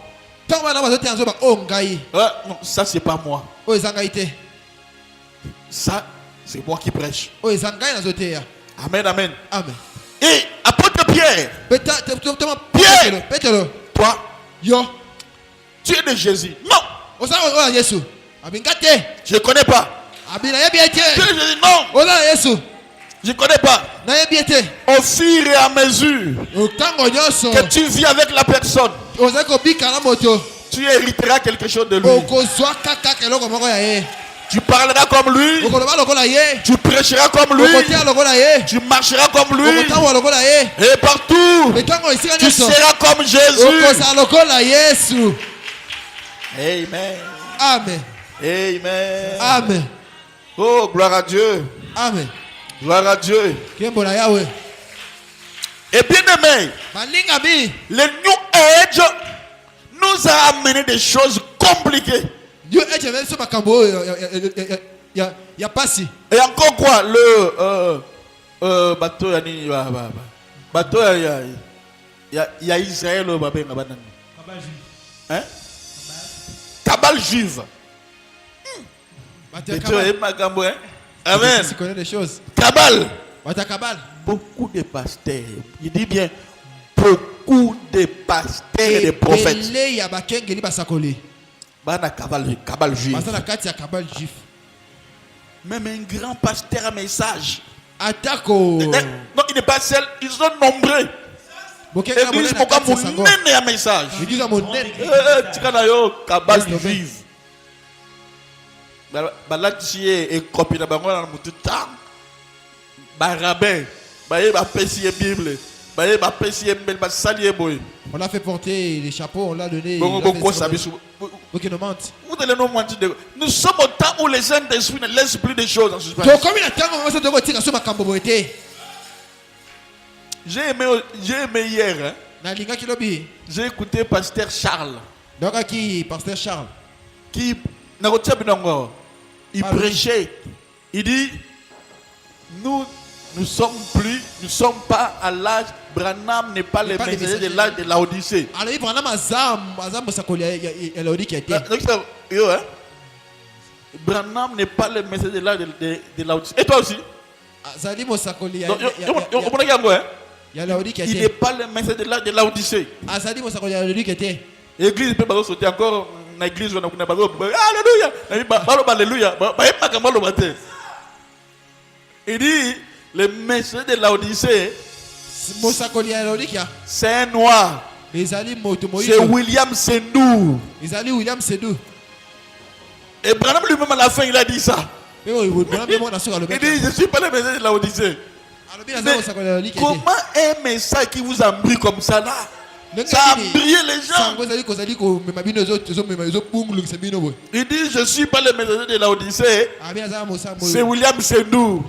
Non, ça c'est pas moi. Ça, c'est moi qui prêche. Amen, amen. Amen. Et apôtre Pierre, toi, tu es de Jésus. Non. Je ne connais pas. Tu es de Jésus. Non. Je ne connais pas. Au fur et à mesure que tu vis avec la personne, Tu hériteras quelque chose de lui. okozwa kaka eloko moko ya ye. Tu parleras comme lui. Okoloba lokola ye. Tu prêcheras comme lui. Okotia lokola ye. Tu marcheras comme lui. Okotambola lokola ye. Et partout, Metango esika tu nyonso. seras comme Jésus. Okozala lokola Yesu. Amen. Amen. Amen. Amen. Oh, gloire à Dieu. Amen. Gloire à Dieu. Kembo na Yahweh. Et bien aimé, Malingami. le New Age nous a amené des choses compliquées. Dieu est venu sur makambo ya pasi. Et encore quoi, le bateau bateau ya Israël au babé ngabana. Hein? Cabale juive. Bata Tu kabal. es makambo, hein? Amen. Tu connais des choses. Cabale. Bata kabal. Beaucoup de pasteurs, il dit bien beaucoup de pasteurs et de prophètes. Ele ya bakengeli basakoli. Bana cabale juive. Basa na kati ya kabal juif. Même un grand pasteur a message. Atako. Non, il n'est pas seul, ils sont nombreux. Bokenga Église mona pourquoi kati ya sango. mon nene a message. Église monene. Tika yo cabale Laisse tomber. juive. Balati et copie na bango na mutu tam. Ba rabbin, ba ye ba pesi Bible. Ba ye ba pesi mbel ba sali boy. On a fait porter les chapeaux, on l'a donné. Bongo bongo sabisu. Ok, nous mente. Vous allez nous mentir. Nous sommes au temps où les Saint-Esprit ne laissent plus de choses en suspens. Donc, comme il a tant de temps, on va sur ma camboboité. J'ai aimé hier. Hein? Na linga kilobi. J'ai écouté pasteur Charles. Donc, qui pasteur Charles. Qui il prêchait. Il dit nous ne sommes pas à l'âge. Branham n'est pas le messager de l'âge de l'Odyssée. Alors, il prend Azam Bosakoli et l'Odi qui était. Branham n'est pas le messager de l'âge de l'Odyssée. Et toi aussi? Zali Mosakoli. Il n'est pas le messager de l'âge de l'Odyssée. Azali Mosakoli et l'Odi qui était. L'église peut pas sauter encore. L'église on a alléluia. Alléluia. Il dit le messager de l'Odyssée. C'est un noir. C'est William Sendou. Et Branham lui-même à la fin il a dit ça. Il dit je ne suis pas le messager de l'Odyssée. Comment un message qui vous a pris comme ça là? Ça a brillé les gens. Il dit je ne suis pas le messager de l'Odyssée. C'est William Sendou.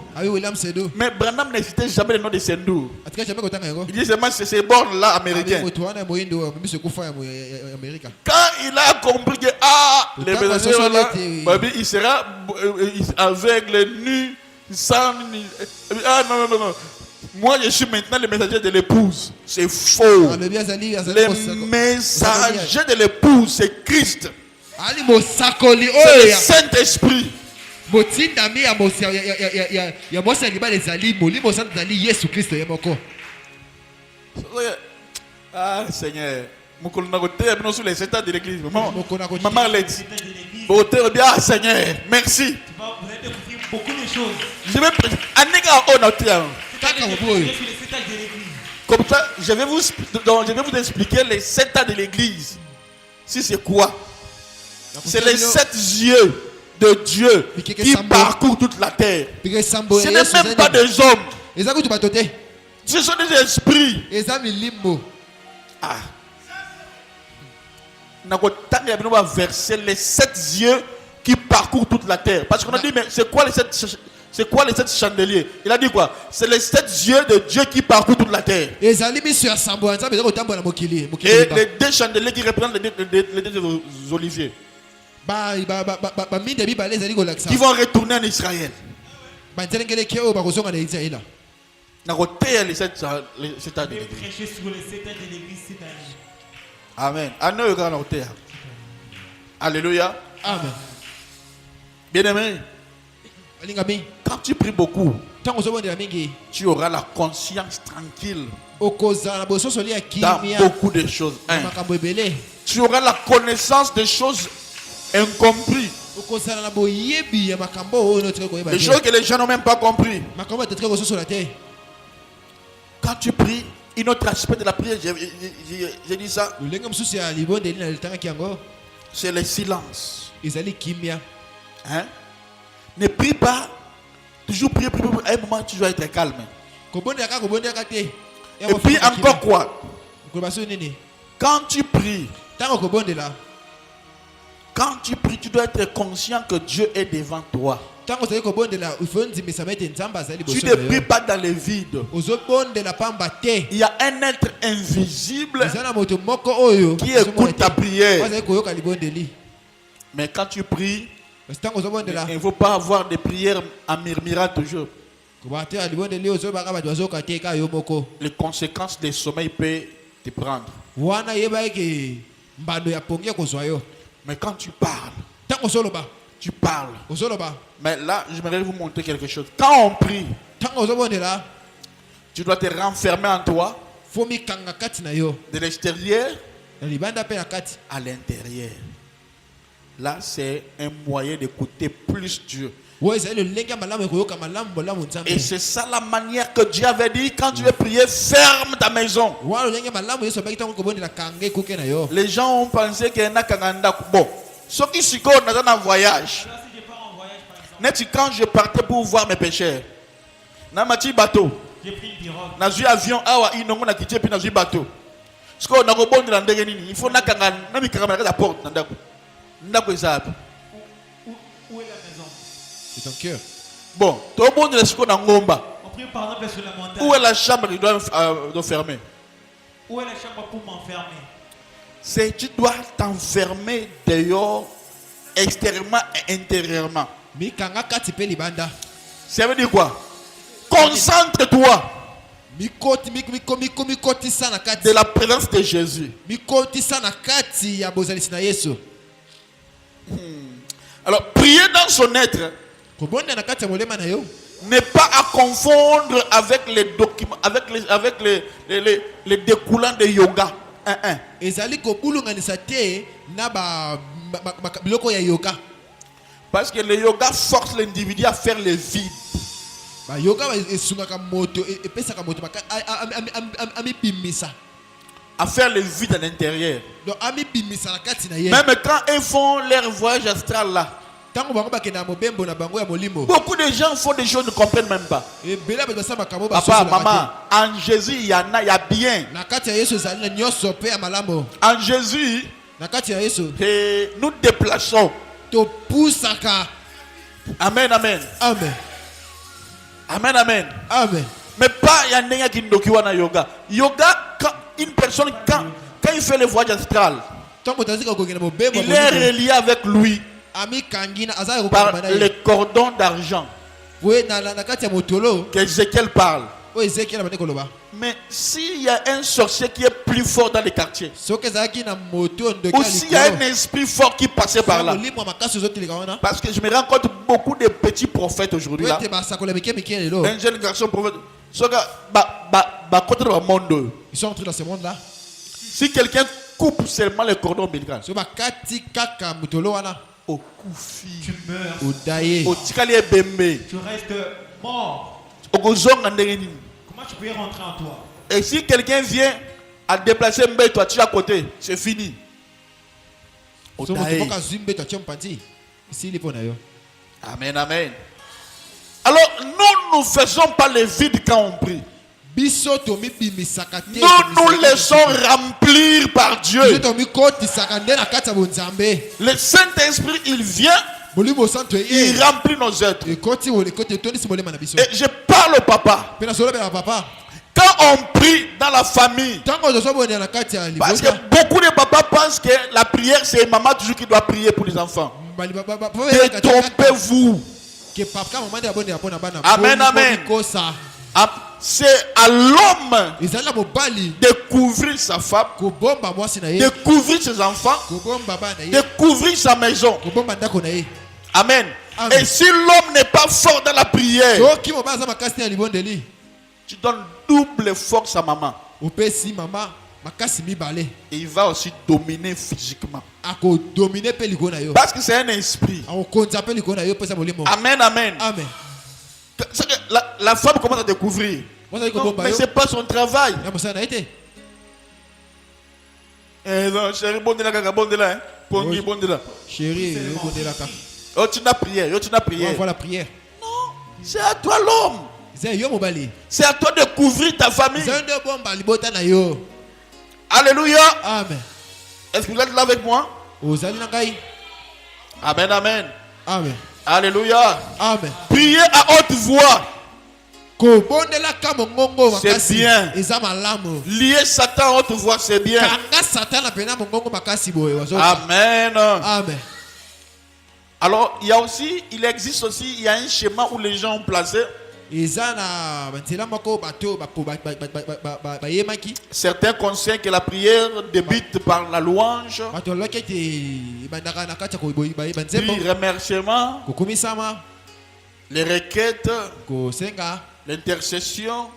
Mais Branham ne citait jamais le nom de Sendou. Il dit seulement c'est ces bornes là américains. Quand il a compris que le messager là, il sera aveugle, nu, sans. Non. Moi, je suis maintenant le messager de l'épouse. C'est faux. Le messager de l'épouse, c'est Christ. C'est le Saint-Esprit. Ah, Seigneur. Nous sommes les 7 ans de l'église. Maman l'a dit. Ah, Seigneur, merci. Vous allez découvrir beaucoup de choses. Je vais comme ça, je vais vous expliquer les 7 ans de l'église. Si c'est quoi? C'est les 7 yeux de Dieu qui parcourent toute la terre. Ce n'est même pas des hommes. Ce sont des esprits. Ah. Nous avons versé les 7 yeux qui parcourent toute la terre. Parce qu'on a dit, mais c'est quoi les 7 chandeliers? Il a dit quoi? C'est les 7 yeux de Dieu qui parcourent toute la terre. Et les 2 chandeliers qui représentent les 2 oliviers. Qui vont retourner en Israël. Amen. Alléluia. Amen. Bien-aimé, quand tu pries beaucoup, tu auras la conscience tranquille dans beaucoup de choses. Tu auras la connaissance des choses incomprises. Des choses que les gens n'ont même pas compris. Quand tu pries, un autre aspect de la prière, j'ai dit ça. c'est le silence. ezali kimia. Hein? Ne prie pas. Toujours prier, prier, prier. À un moment, tu dois être calme. Kobondela te. Et puis encore quoi? Kolobaso nini? Quand tu pries, Tango kobondela. quand tu pries, tu dois être conscient que Dieu est devant toi. Tango zali kobondela ufonzi mesamete nzamba azali Tu boso ne na pries yo. pas dans les vides. Ozobondela pamba te. Il y a un être invisible Ezana moto moko oyo. qui écoute ta prière. Azali koyoka libondeli. Mais quand tu pries, Tango ozobondela. il ne faut pas avoir des prières en murmurant toujours. Kobate libondeli ozobaka bato bazoka te ka yo moko. Les conséquences des sommeils peuvent te prendre. Wana yeba ke mbando ya pongia kozwa yo. Mais quand tu parles, Tango soloba. tu parles. Ozoloba. Mais là, j'aimerais vous montrer quelque chose. Quand on prie, Tango ozobondela. tu dois te renfermer en toi, Fomi kanga kati na yo. de l'extérieur Na libanda pe na kati. à l'intérieur. Là, c'est un moyen d'écouter plus Dieu. Ouais, c'est le lenga malamu koyoka malamu bolamu nzambe. Et c'est ça la manière que Dieu avait dit, quand tu veux prier, ferme ta maison. Wa le lenga malamu yeso baki tango kobondela kanga kuke na yo. Les gens ont pensé qu'il y en a kanganda. Bon, ceux qui s'y connaissent dans un voyage. Là, si je pars en voyage, par exemple, Net quand je partais pour voir mes pécheurs. Namati bateau. j'ai pris une pirogue. Nazu avion awa inongo na kiti puis nazu bateau. Ce qu'on a rebondé dans ndenge nini, il faut na kangana na mikanga na porte ndako. Ndako ezap. Où est la maison? C'est ton cœur. Bon, to rebondé na siko na ngomba. On prie par exemple sur la montagne. Où est la chambre qui doit fermer? Où est la chambre pour m'enfermer? C'est tu dois t'enfermer dehors extérieurement et intérieurement. Mi kanga kati pe libanda. Ça veut dire quoi? Concentre-toi Mikoti sana kati. de la présence de Jésus. Mikoti sana kati ya bozalisi na Yesu. Alors, prier dans son être Kobonda na kati ya molema na yo. n'est pas à confondre avec les documents, avec les découlants de yoga. Ezali kobulunganisa te na biloko ya yoga. Parce que le yoga force l'individu à faire le vide. Ba yoga esungaka moto epesaka moto ami bimisa. À faire le vide à l'intérieur. Donc ami bimisa na kati na ye. Même quand ils font leur voyage astral là, Tango bango bakenda mobembo na bango ya molimo. beaucoup de gens font des choses qu'ils ne comprennent même pas. E bela ba sa makambo ba Papa, maman, en Jésus, il y a bien. na kati ya Yesu ezali na nyonso pe ya malamo. En Jésus, Na kati ya Yesu nous déplaçons. to pusaka. Amen, amen. Amen. Amen, amen. Amen. Mais pas il y a un qui n'okiwa na yoga. Yoga, quand une personne, quand il fait le voyage astral, Tango tazika kokenda mobembo il est relié avec lui ami kangina azali par kokamba na ye. les cordons d'argent We na kati ya motolo qu'Ézéchiel parle. o Ezekiel bande koloba. Mais s'il y a un sorcier qui est plus fort dans les quartiers, Soki ezalaki na moto ndoki ou s'il y a un esprit fort qui passait par là, molimo makasi ozoteleka wana. parce que je me rends compte beaucoup de petits prophètes aujourd'hui là, Wete basakola mike mike lelo. un jeune garçon prophète, ce gars, côté de monde, Ils sont entrés dans ce monde là. si quelqu'un coupe seulement le cordon ombilical, So bakati kaka motolo wana au koufi, Tu meurs. odaye. au tikali ebembe, Tu restes mort. au gozonga ndenge nini. Comment tu peux rentrer en toi? Et si quelqu'un vient à déplacer Mbe, toi tu es à côté, c'est fini. So moto Odaye. boka zumbe to chompanzi. Ici lipo na yo. Amen, amen. Alors, nous ne faisons pas le vide quand on prie. Biso to mi bimisaka te. Nous nous laissons remplir par Dieu. Biso to mi koti sakande na kati ya bonzambe. Le Saint-Esprit, il vient, Molimo santo il ye. remplit nos êtres. E koti wole koti toni si molema na biso. Et je parle au papa. Pena solo bela papa. Quand on prie dans la famille, Tango zo so bonela na kati ya parce que libota. beaucoup de papas pensent que la prière, c'est maman toujours qui doit prier pour les enfants. Bali baba. Détrompez-vous. Que papa maman de abonde apona bana. Amen, amen. Kosa. C'est à l'homme Ezala mobali. de couvrir sa femme, Kobomba mwasi na ye. de couvrir ses enfants, Kobomba bana ye. de couvrir sa maison. Kobomba ndako na ye. Amen. Amen. Et si l'homme n'est pas fort dans la prière, Soki mo baza makasi ya libondeli. tu donnes double force à maman. Opesi mama makasi mibale. Et il va aussi dominer physiquement. Ako dominer pe liko na yo. Parce que c'est un esprit. Ako konza pe liko na yo pesa molimo. Amen, amen. Amen. C'est que la femme commence à découvrir. Moi ça Non, mais c'est pas son travail. Ya mosana été. Eh non, chérie, bon de là, bon de là. Pongi bondela. Chérie, yo bondela ka. Oh, tu n'as prié, yo tu n'as prié. On voit la prière. Non, c'est à toi l'homme. C'est yo mobali. C'est à toi de couvrir ta famille. C'est un de bon balibota na yo. Alléluia. Amen. Est-ce que vous êtes là avec moi? Ozali na ngai. Amen, amen. Amen. Alléluia. Amen. Priez à haute voix. Ko bondela ka mongongo makasi. C'est bien. Eza malamu. Lier Satan à haute voix, c'est bien. Kanga Satan na pena mongongo makasi boye wazo. Amen. Amen. Alors, il existe aussi, il y a un schéma où les gens ont placé. Certains conseillent que la prière débute par la louange, puis remerciement, les requêtes, l'intercession.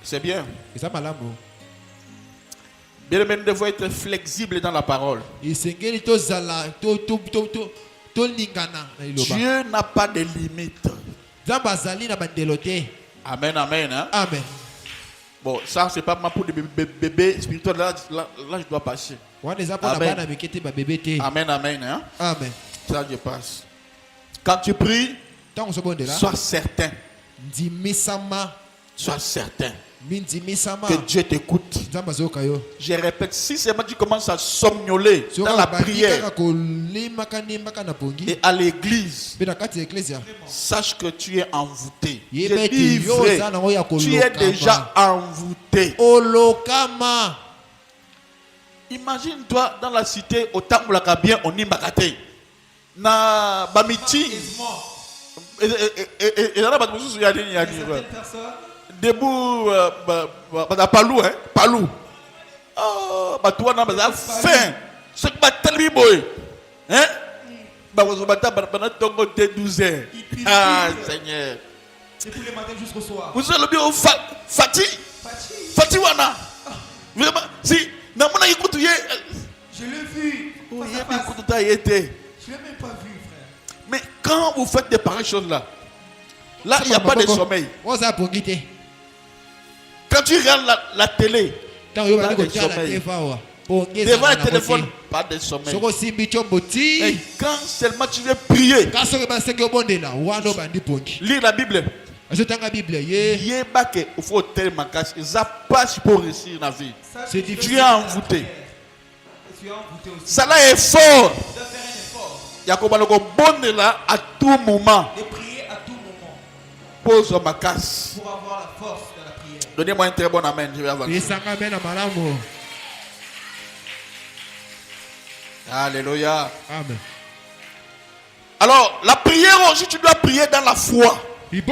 C'est bien. Bien, nous devons être flexibles dans la parole. Dieu n'a pas de limite. Amen, amen. Hein? Amen. Bon, ça, c'est pas pour des bébés spirituels. Là, je dois passer. Amen, amen. Amen. Hein? Amen. Ça, je passe. Quand tu pries, sois certain. Sois certain que Dieu t'écoute. Je répète, si seulement tu commences à somnoler dans la prière et à l'église, sache que tu es envoûté. Je dis vrai, tu es déjà envoûté. Imagine-toi dans la cité, au temps où la bien, on y bakate. Na bamiti. Et là, il y a des personnes. Debout, palou, hein, palou. Oh, toi, on a faim. Ce que tu boy, hein, vous avez 12 heures. Ah, Seigneur. C'est tous les matins jusqu'au soir. Vous avez le Fati. Fati wana. Vraiment, si, non, mon écoute, je l'ai vu. Je l'ai même pas vu, frère. Mais quand vous faites des pareilles choses là, il n'y a pas de sommeil. Quand tu regardes la télé, pas de sommeil. Devant le téléphone, pas de sommeil. Et quand seulement tu veux prier, lire la Bible, il faut tellement casser. Ça passe pour réussir la vie. Tu es envoûté. Ça là est fort. Il y a comme un bon là à tout moment. De prier à tout moment. Pose ma casse. Pour avoir la force de la prière. Donnez-moi un très bon amen. Je vais avancer. Alléluia. Amen. Alors, la prière aussi, tu dois prier dans la foi. Et Et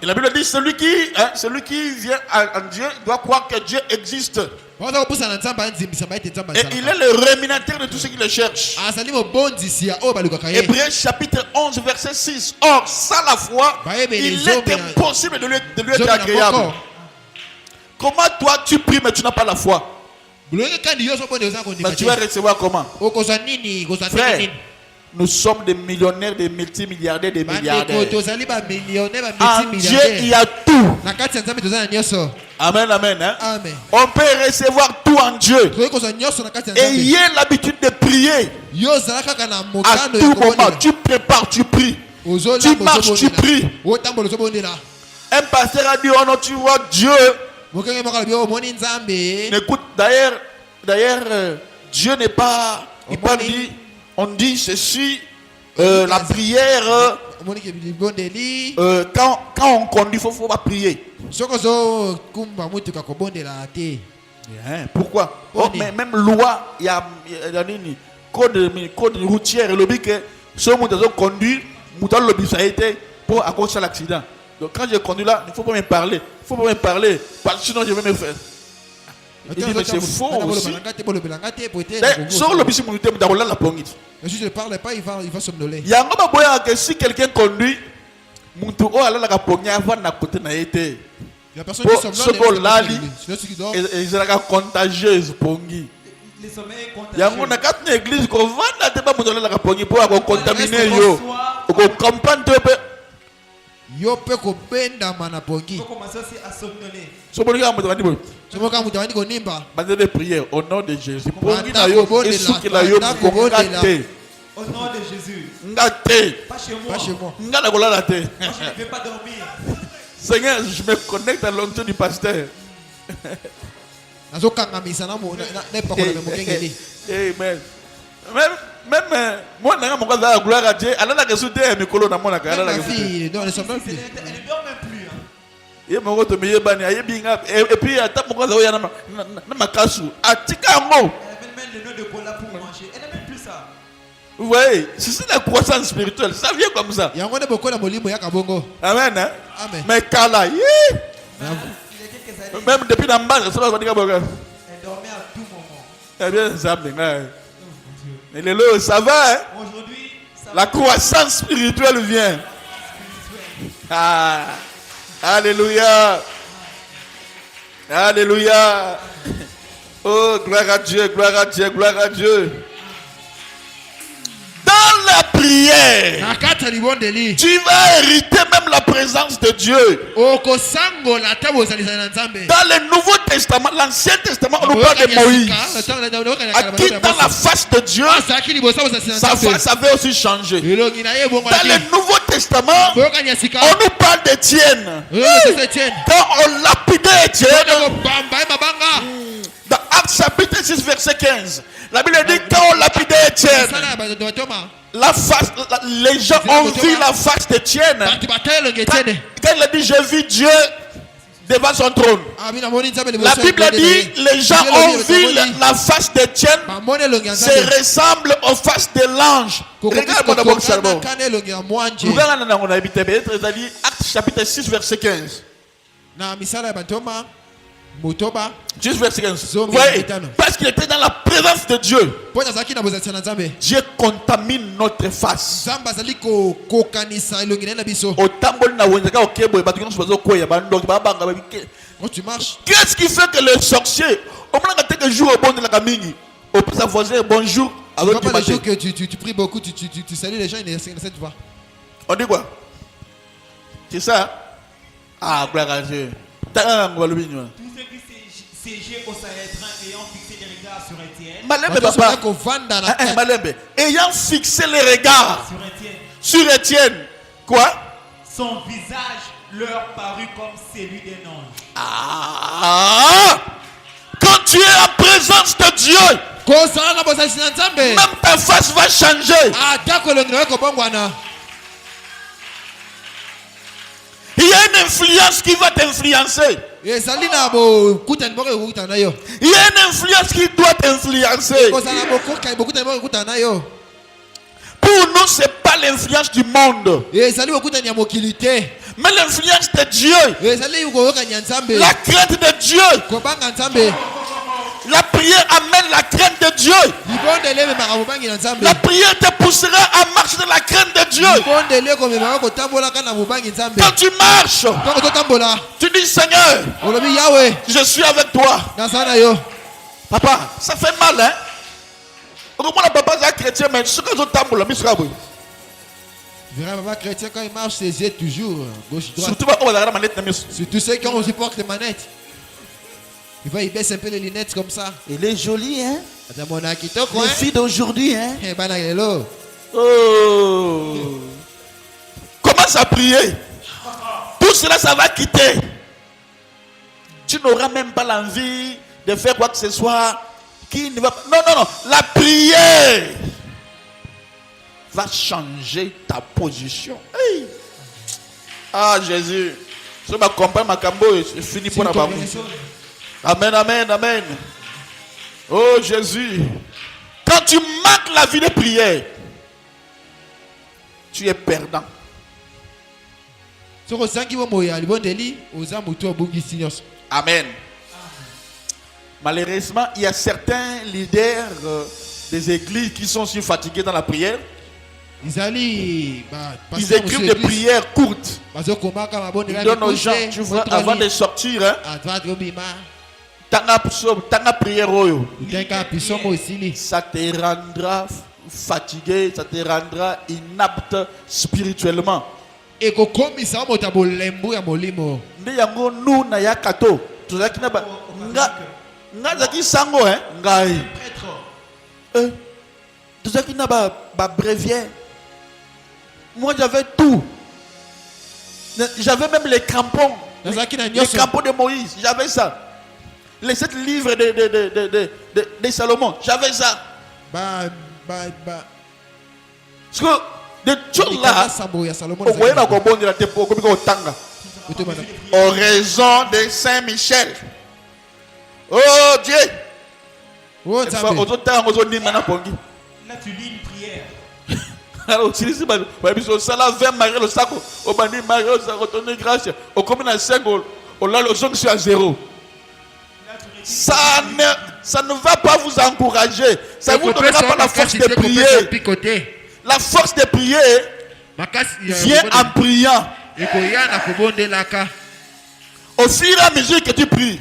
la Bible dit celui qui vient à Dieu doit croire que Dieu existe. Et il est le rémunérateur de tous ceux qui le cherchent. Hébreux chapitre 11 verset 6. Or, sans la foi, il est impossible de lui être agréable. Comment toi tu pries mais tu n'as pas la foi? Mais tu vas recevoir comment? Frère, nous sommes des millionnaires, des multimilliardaires, des milliardaires. En Dieu, il y a tout. Amen, amen. Hein? Amen. On peut recevoir tout en Dieu. Ayez l'habitude de prier. À tout moment, tu prépares, tu pries. Tu marches, tu pries. Un pasteur a dit, oh non, tu vois Dieu. Écoute, d'ailleurs, Dieu n'est pas... Il pas dit... On dit ceci, la prière, quand on conduit, il faut pas prier. Pourquoi? Oh, mais même loi, il y a code routier, il dit que ce monde a conduit, ça a été pour à cause de l'accident. Donc quand je conduis là, il ne faut pas me parler. Il faut pas me parler, parce que sinon je vais me faire. Il dit mais c'est faux aussi. Sur le bisi monité, la pongite. Si je ne parle pas, il va somnoler. Il y a un moment que si quelqu'un conduit, Muntu o ala la pongite avant na côté na été. La personne qui somnole, ils sont contagieuse pongi. Les sommeils contagieux. Il y a une carte d'église qu'on va na te pas monter la pongi pour contaminer yo. Au comprendre Yo pe ko benda mana pongi. Il faut commencer aussi à somnoler. So bon gars mutandi bo. Somoka mutawani ko nimba. Bande de prière au nom de Jésus. Pongi na Banda yo ko esuki bondela, la yo banda ko ko bondela. ngate. Au nom de Jésus. Ngate. Pas chez moi. Pas chez moi. Ngana ko la te. Moi, je ne vais pas dormir. Seigneur, je me connecte à l'onction du pasteur. Nazo kangamisa na mo na pa ko na mo kengeli. Amen. Même moi na mo ka gloire à Dieu. Alala ke soute mikolo na mona ka alala Ma ke soute. fille, non, elle somnole Elle plus. ne dort même plus. Hein. Ye mo to me yebani ayebi nga et puis ata mo ka ya na makasu. Atika ngo. Elle a même le nom de cola pour manger. Elle n'a même plus ça. Vous voyez, c'est la croissance spirituelle. Ça vient comme ça. Yango ne boko na molimo ya kabongo. Amen. Hein? Amen. Mais Kala, Il y a quelques années, même depuis la base, ça va dire que elle dormait à tout moment. eh bien, ça va. Mais le lot, ça va. Hein? Aujourd'hui, ça La croissance spirituelle vient. Ah, alléluia. Alléluia. Oh, gloire à Dieu, gloire à Dieu, gloire à Dieu. Dans la prière, Nakata libondeli. tu vas hériter même la présence de Dieu. Oko sango la tabo zalizana na Nzambe. Dans le Nouveau Testament, l'Ancien Testament, on nous parle de Moïse. À qui dans la face de Dieu, sa face avait aussi changé. Dans le Nouveau Testament, on nous parle d'Étienne. Quand on lapidait Étienne, dans Actes chapitre 6, verset 15, la Bible dit quand on lapidait Étienne, les gens ont vu la face d'Étienne. Quand il a dit j'ai vu Dieu devant son trône, la Bible dit les gens ont vu la face d'Étienne se ressemble aux faces de l'ange. Regarde mon bon cerveau. Actes chapitre 6 verset 15. Juste verset 15. Vous voyez, parce qu'il était dans la présence de Dieu, Dieu contamine notre face. Quand tu marches, Qu'est-ce qui fait que le sorcier, au moins que jour au bon de la camini, au plus sa voisin bonjour avant pas du le jour matin. que tu pries beaucoup, tu salues les gens, ils ne savent pas. On dit quoi? C'est ça? Ah, gloire à Dieu. tous ceux qui siégeaient au Sanhédrin ayant fixé les regards sur Étienne. Malembe papa. Malembe. Ayant fixé les regards sur Étienne. Quoi? Son visage leur parut comme celui d'un ange. Ah! Quand tu es en présence de Dieu, même ta face va changer. Il y a une influence qui va t'influencer. Il y a une influence qui doit t'influencer. Pour nous, ce n'est pas l'influence du monde, mais l'influence de Dieu. La crainte de Dieu. La prière amène la crainte de Dieu. La prière te poussera à marcher dans la crainte de Dieu. Quand tu marches, tu dis Seigneur, je suis avec toi. Papa, ça fait mal, hein? Papa est chrétien, mais ce que je t'amboule, Papa chrétien, quand il marche, ses yeux toujours gauche droite. surtout ceux qui ont aussi porte les manettes. Il baisse un peu les lunettes comme ça. il est joli, hein? Les Les filles d'aujourd'hui, hein? Oh! Commence à prier. Tout cela, ça va quitter. Tu n'auras même pas l'envie de faire quoi que ce soit qui ne va pas. Non, non, non. La prière va changer ta position. Hey. Ah, Jésus. Je m'accompagne, ma cambo, je finis pour la bas. Amen, amen, amen. Oh, Jésus. Quand tu manques la vie de prière, tu es perdant. Amen. Malheureusement, il y a certains leaders des églises qui sont si fatigués dans la prière. Ils écrivent des prières courtes. Ils donnent aux gens, tu vois, avant de sortir, hein, t'as prière, ça te rendra fatigué, ça te rendra inapte spirituellement. ekokomisa moto bolembu ya molimo. Nde yango nu na yakato. Tozaki na ba nga zaki sango hein ngai. Tozaki na ba bréviaire. Moi j'avais tout. J'avais même les crampons. Les crampons de Moïse, j'avais ça. Les 7 livres de Salomon, j'avais ça. Parce que de choses là, en raison de Saint-Michel. Oh Dieu. Là tu lis une prière. Alors, si ça la veut marier le sac, au bandit marié, au sac, au grâce, au commune à 5, au là, le son sur à 0. Ça ne va pas vous encourager. Ça ne vous donnera pas la force de prier. La force de prier vient en priant. Au fur et à mesure que tu pries,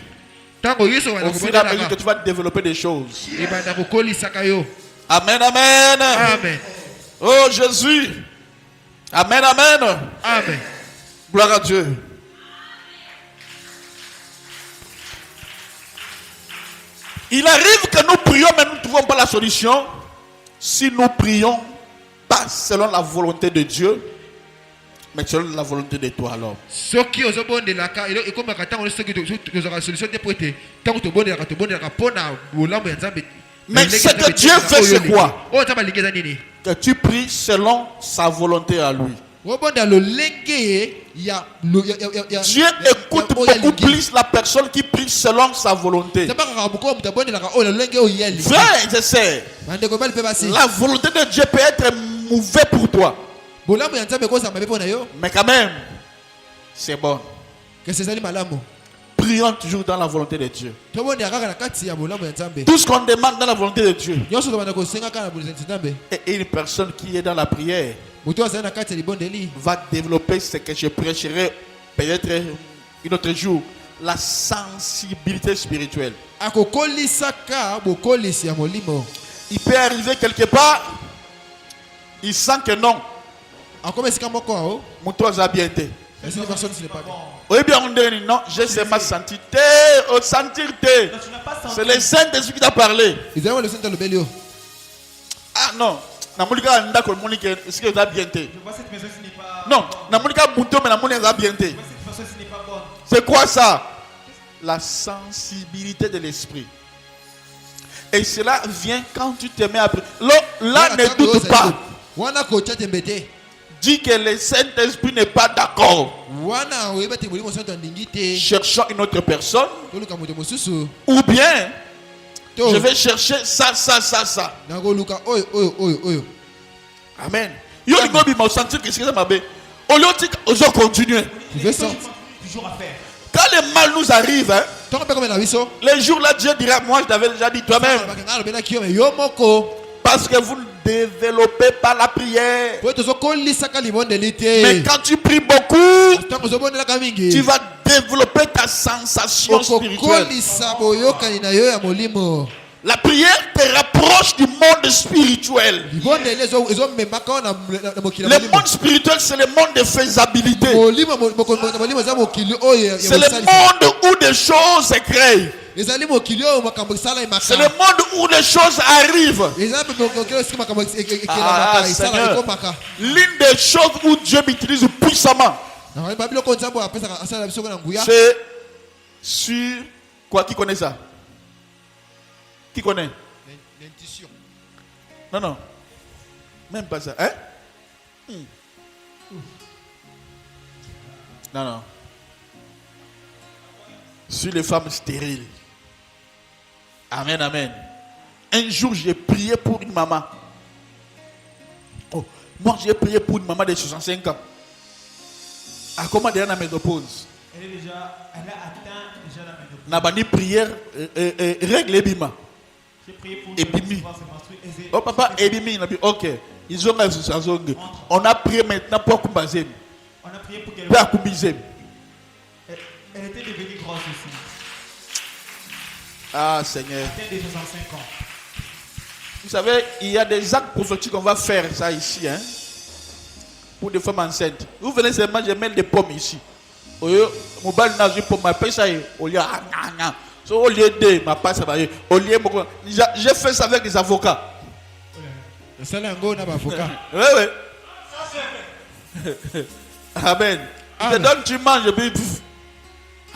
au fur et à mesure que tu vas développer des choses. Amen, amen. Amen. Oh Jésus. Amen, amen. Amen. Gloire à Dieu. Il arrive que nous prions, mais nous ne trouvons pas la solution. Si nous prions pas selon la volonté de Dieu, mais selon la volonté de toi alors. Mais ce que Dieu fait, c'est quoi? Que tu pries selon sa volonté à lui. Dieu écoute beaucoup plus la personne qui prie selon sa volonté. Frère, je sais. La volonté de Dieu peut être mauvaise pour toi. Mais quand même, c'est bon. Prions toujours dans la volonté de Dieu. Tout ce qu'on demande dans la volonté de Dieu. Et une personne qui est dans la prière va développer ce que je prêcherai peut-être un autre jour. La sensibilité spirituelle. Il peut arriver quelque part, il sent que non. Mon toit a bien été. Oui, bien, on dit non, j'ai seulement senti. C'est le Saint-Esprit qui t'a parlé. Ah non. Est-ce que tu as bien été? Non, c'est quoi ça? La sensibilité de l'esprit. Et cela vient quand tu te mets à prier. Là, ne doute pas. Dis que le Saint-Esprit n'est pas d'accord. Cherchons une autre personne. Ou bien, je vais chercher ça. Amen. Yo li gobi ma sentir que c'est ma bé. Au lieu de continuer. Toujours à faire. Quand le mal nous arrive, hein, les jours là, Dieu dira, moi je t'avais déjà dit toi-même. Parce que vous ne développez pas la prière. Mais quand tu pries beaucoup, tu vas développer ta sensation spirituelle. La prière te rapproche du monde spirituel. Le monde spirituel, c'est le monde de faisabilité. C'est le monde où des choses se créent. C'est le monde où les choses arrivent. L'une des choses où Dieu m'utilise puissamment, c'est sur quoi? Qui connaît ça? Qui connaît? L'intuition. Non. Même pas ça. Hein? Non. Sur les femmes stériles. Amen, amen. Un jour, j'ai prié pour une maman. Oh, moi, j'ai prié pour une maman de 65 ans. À comment elle est dans la ménopause? Elle a atteint déjà la ménopause. N'a pas ni prière, règle Ebima. J'ai prié pour Ebimi. Oh papa, Ebimi. Ok. Ils ont la situation. On a prié maintenant pour Kumbazem. On a prié pour qu'elle. Pour Kumbizem. Elle était devenue grosse aussi. Ah Seigneur. Elle était de 65 ans. Vous savez, il y a des actes prophétiques qu'on va faire ça ici. Hein? pour des femmes enceintes. Vous venez seulement, je mets des pommes ici. Au lieu de pomme, au lieu au lieu de ma passe, au lieu j'ai fait ça avec des avocats. Ça là un avocat. Oui, oui. Amen. Il te donne, tu manges, puis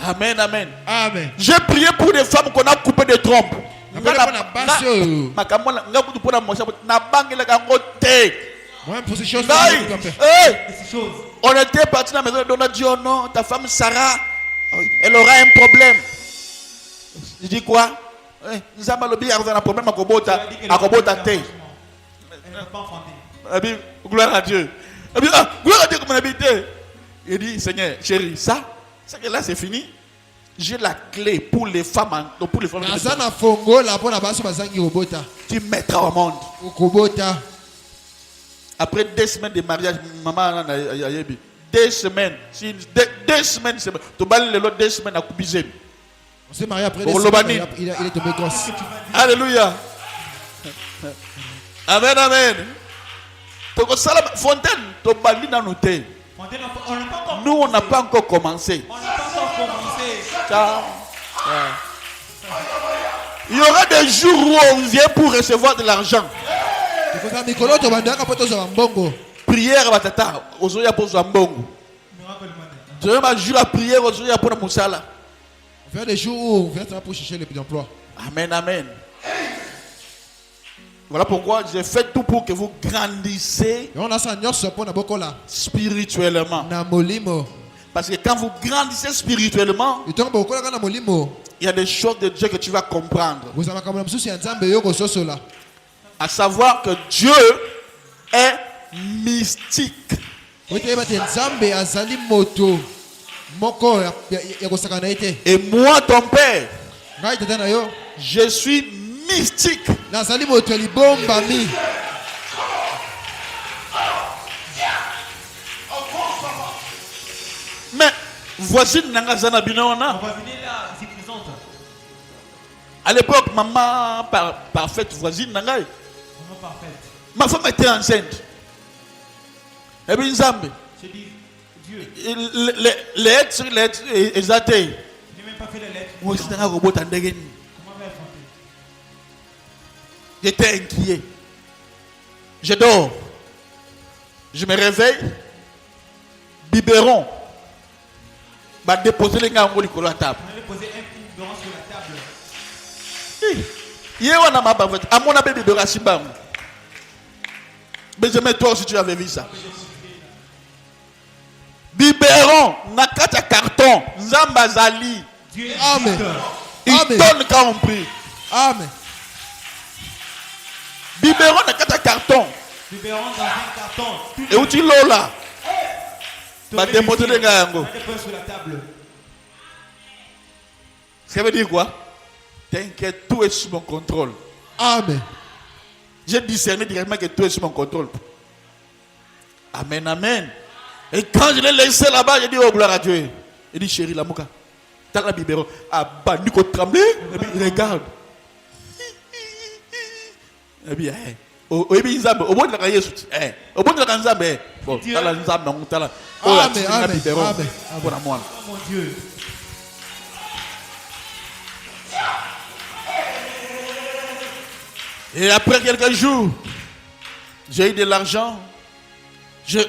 amen, amen. Amen. J'ai prié pour des femmes qu'on a coupé des trompes. On était parti dans la maison, on a dit oh non, ta femme Sarah, elle aura un problème. Je dis quoi? Nous avons un problème à Kobota T. Gloire à Dieu. Gloire à Dieu comme on habite. Il dit Seigneur, chérie, ça là c'est fini. J'ai la clé pour les femmes. Pour les femmes. Tu mettras au monde. Après 2 semaines de mariage, maman 2 semaines. 2 semaines, tu vas aller l'autre 2 semaines à Koubizem. On s'est marié après 2 semaines. Il est tombé grosse. Alléluia. Amen, amen. Fontaine, tu vas aller dans nos thés. Nous, on n'a pas encore commencé. Il y aura des jours où on vient pour recevoir de l'argent. Prière à tata, ozoya pour Zambongo. Je vais m'ajouter à prière ozoya pour Moussala. Faire des jours où on vient pour chercher l'emploi. Amen, amen. Voilà pourquoi j'ai fait tout pour que vous grandissez spirituellement. Parce que quand vous grandissez spirituellement, il y a des choses de Dieu que tu vas comprendre. À savoir que Dieu est mystique. Et moi, ton père, je suis mystique. Mais voisine Nangazana Binona. À l'époque, maman parfaite voisine Nangai. Ma femme était enceinte. Et bien Nzambe. Les lettres, ils étaient. Moi, j'étais inquiet. Je dors. Je me réveille. Biberon. Va déposer les gars sur la table. Hier, on a ma bavette. À mon abbé biberon, Simbam. Mais je mets toi si tu avais vu ça. Biberon, nakata carton, Zambazali. Amen. Il donne quand on prie. Amen. Biberon, nakata carton. Biberon dans un carton. Et où tu l'as là? Va déposer les gars. Sur la table. Ça veut dire quoi? T'inquiète, tout est sous mon contrôle. Amen. J'ai discerné directement que tout est sous mon contrôle. Amen, amen. Et quand je l'ai laissé là-bas, j'ai dit oh gloire à Dieu. Il dit chérie, la mouka. T'as la biberon. Ah, bandu qu'on tremble. Et puis il regarde. Et puis, au bout de la cahier, au bout de la Nzambe, bon, t'as la Nzambe, t'as la. Amen, amen, amen. Mon Dieu. Et après quelques jours, j'ai eu de l'argent. Je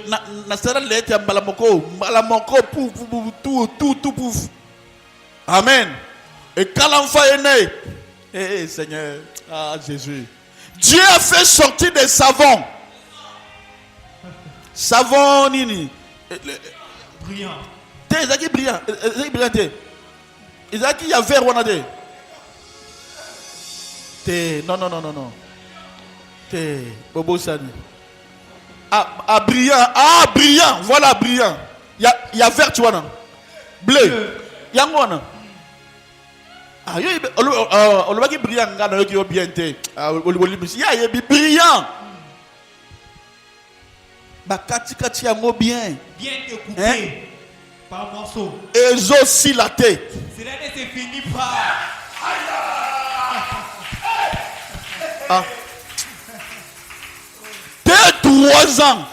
tout pouf. Amen. Et quand l'enfant est né, Seigneur, Jésus, Dieu a fait sortir des savons. Savon nini. Brillant. Ils brillant. Ils ont y a vert ou non. Bobo Sani. Brillant. Voilà, brillant. Il y a vert, tu vois, non? Bleu. Il y a un on va dire brillant. Il y a brillant. Kati yango bien. Bien découpé. Par morceaux. Exosilaté. C'est fini par. Dès 3 ans,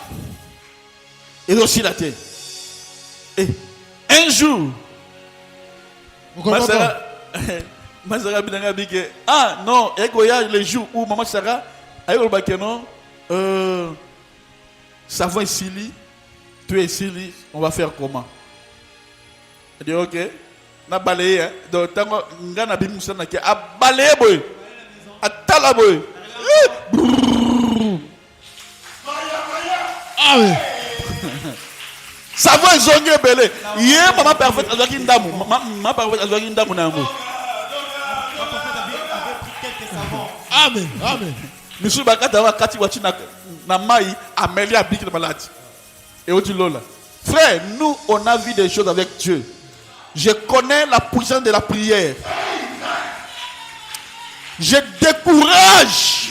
Et aussi la terre. Et un jour, ma Sarah binanga bike. Ah non, et qu'il y a le jour où maman Sarah a eu le bac non, savon ici, tu es ici, on va faire comment? Elle dit ok, na balayé hein. Donc tant qu'on a bien moussé na qui a balayé boy, à tala boy. Ah oui. Savon zongue belé. Yé maman parfaite azaki ndamu, maman parfaite azaki ndamu na ngo. Amen. Amen. Monsieur Bakata wa kati wati na mai Amélia bik de malade. Et on dit Lola. Frère, nous on a vu des choses avec Dieu. Je connais la puissance de la prière. Je décourage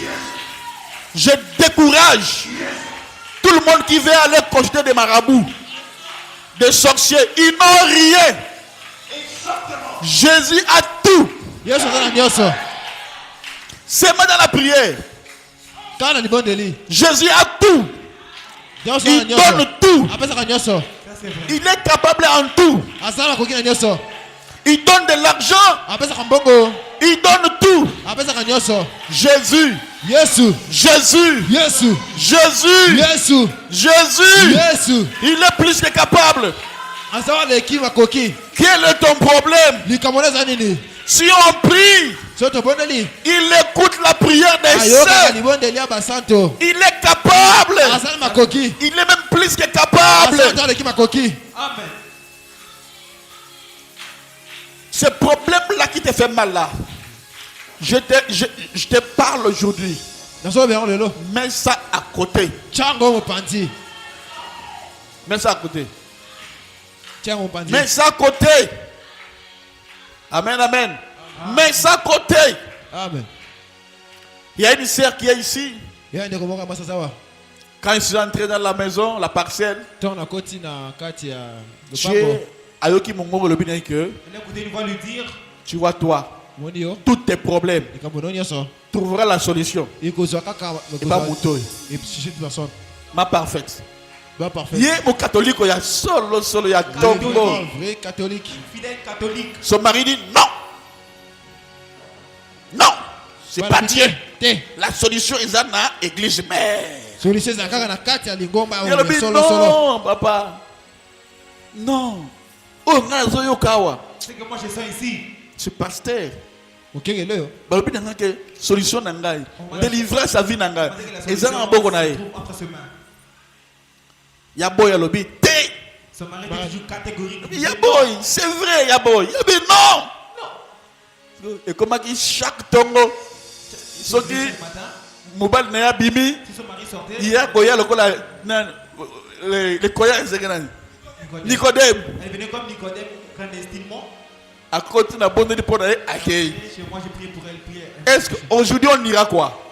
tout le monde qui veut aller consulter des marabouts, des sorciers. Ils n'ont rien. Jésus a tout. C'est même dans la prière. Jésus a tout. Il donne tout. Il est capable en tout. Il donne de l'argent. Il donne tout. Jésus. Jésus. Il est plus que capable. Quel est ton problème? Si on prie, il écoute la prière des saints. Il est capable. Il est même plus que capable. Amen. Ce problème-là qui te fait mal là, je te parle aujourd'hui. Mets ça à côté. Mets ça à côté. Mets ça à côté. Amen, amen. Mets ça à côté. Amen. Il y a une sœur qui est ici. Quand je suis entré dans la maison, la parcelle, j'ai ayoki mongo le bien que tu vois toi, tous tes problèmes, tu trouveras la solution. Et pas mouton. Ma parfaite. Il y a un catholique, il y a solo, il y a tombo. Vrai catholique. Fidèle catholique. Son mari dit non. Non. C'est pas Dieu. La solution est dans l'église mère. Il dit non, papa. Non. Oh, C'est que moi je sens ici. c'est pasteur. Solution nangai. Délivrer sa vie nangai. Et ça n'a pas été. Yaboy a lobby. Son mari est toujours catégorique. Yaboy, c'est vrai, Yaboy. Yaboy, non. Et comment chaque tongo, ce qui mobile n'a bimi, si son mari sortait, il y a Goya le Koya Nicodème. Elle venait comme Nicodème clandestinement. À côté de la bonne pour aller accueillir. Chez moi, j'ai prié pour elle. Prière. Est-ce qu'aujourd'hui on ira quoi?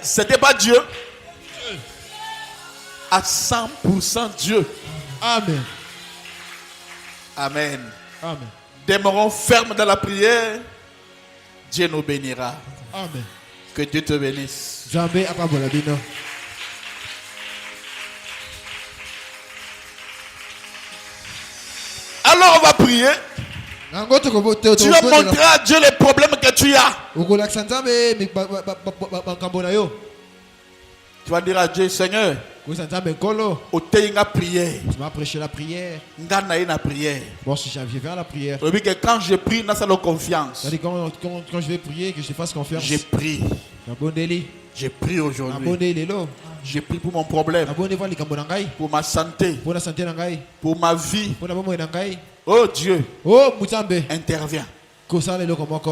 C'était pas Dieu. À 100% Dieu. Amen. Amen. Amen. Demeurons fermes dans la prière. Dieu nous bénira. Amen. Que Dieu te bénisse. Jamais à pas bolabino. Alors on va prier. Tu vas montrer à Dieu les problèmes que tu as. Tu vas dire à Dieu, Seigneur, au teinga prière. Tu m'as prêché la prière. Ngana prière. Bon, si j'avais vers la prière. Que quand je prie, dans sa confiance. Quand je vais prier, que je fasse confiance. J'ai pris. J'ai pris aujourd'hui. J'ai pris pour mon problème. Pour ma santé. Pour ma vie. Oh Dieu. Interviens.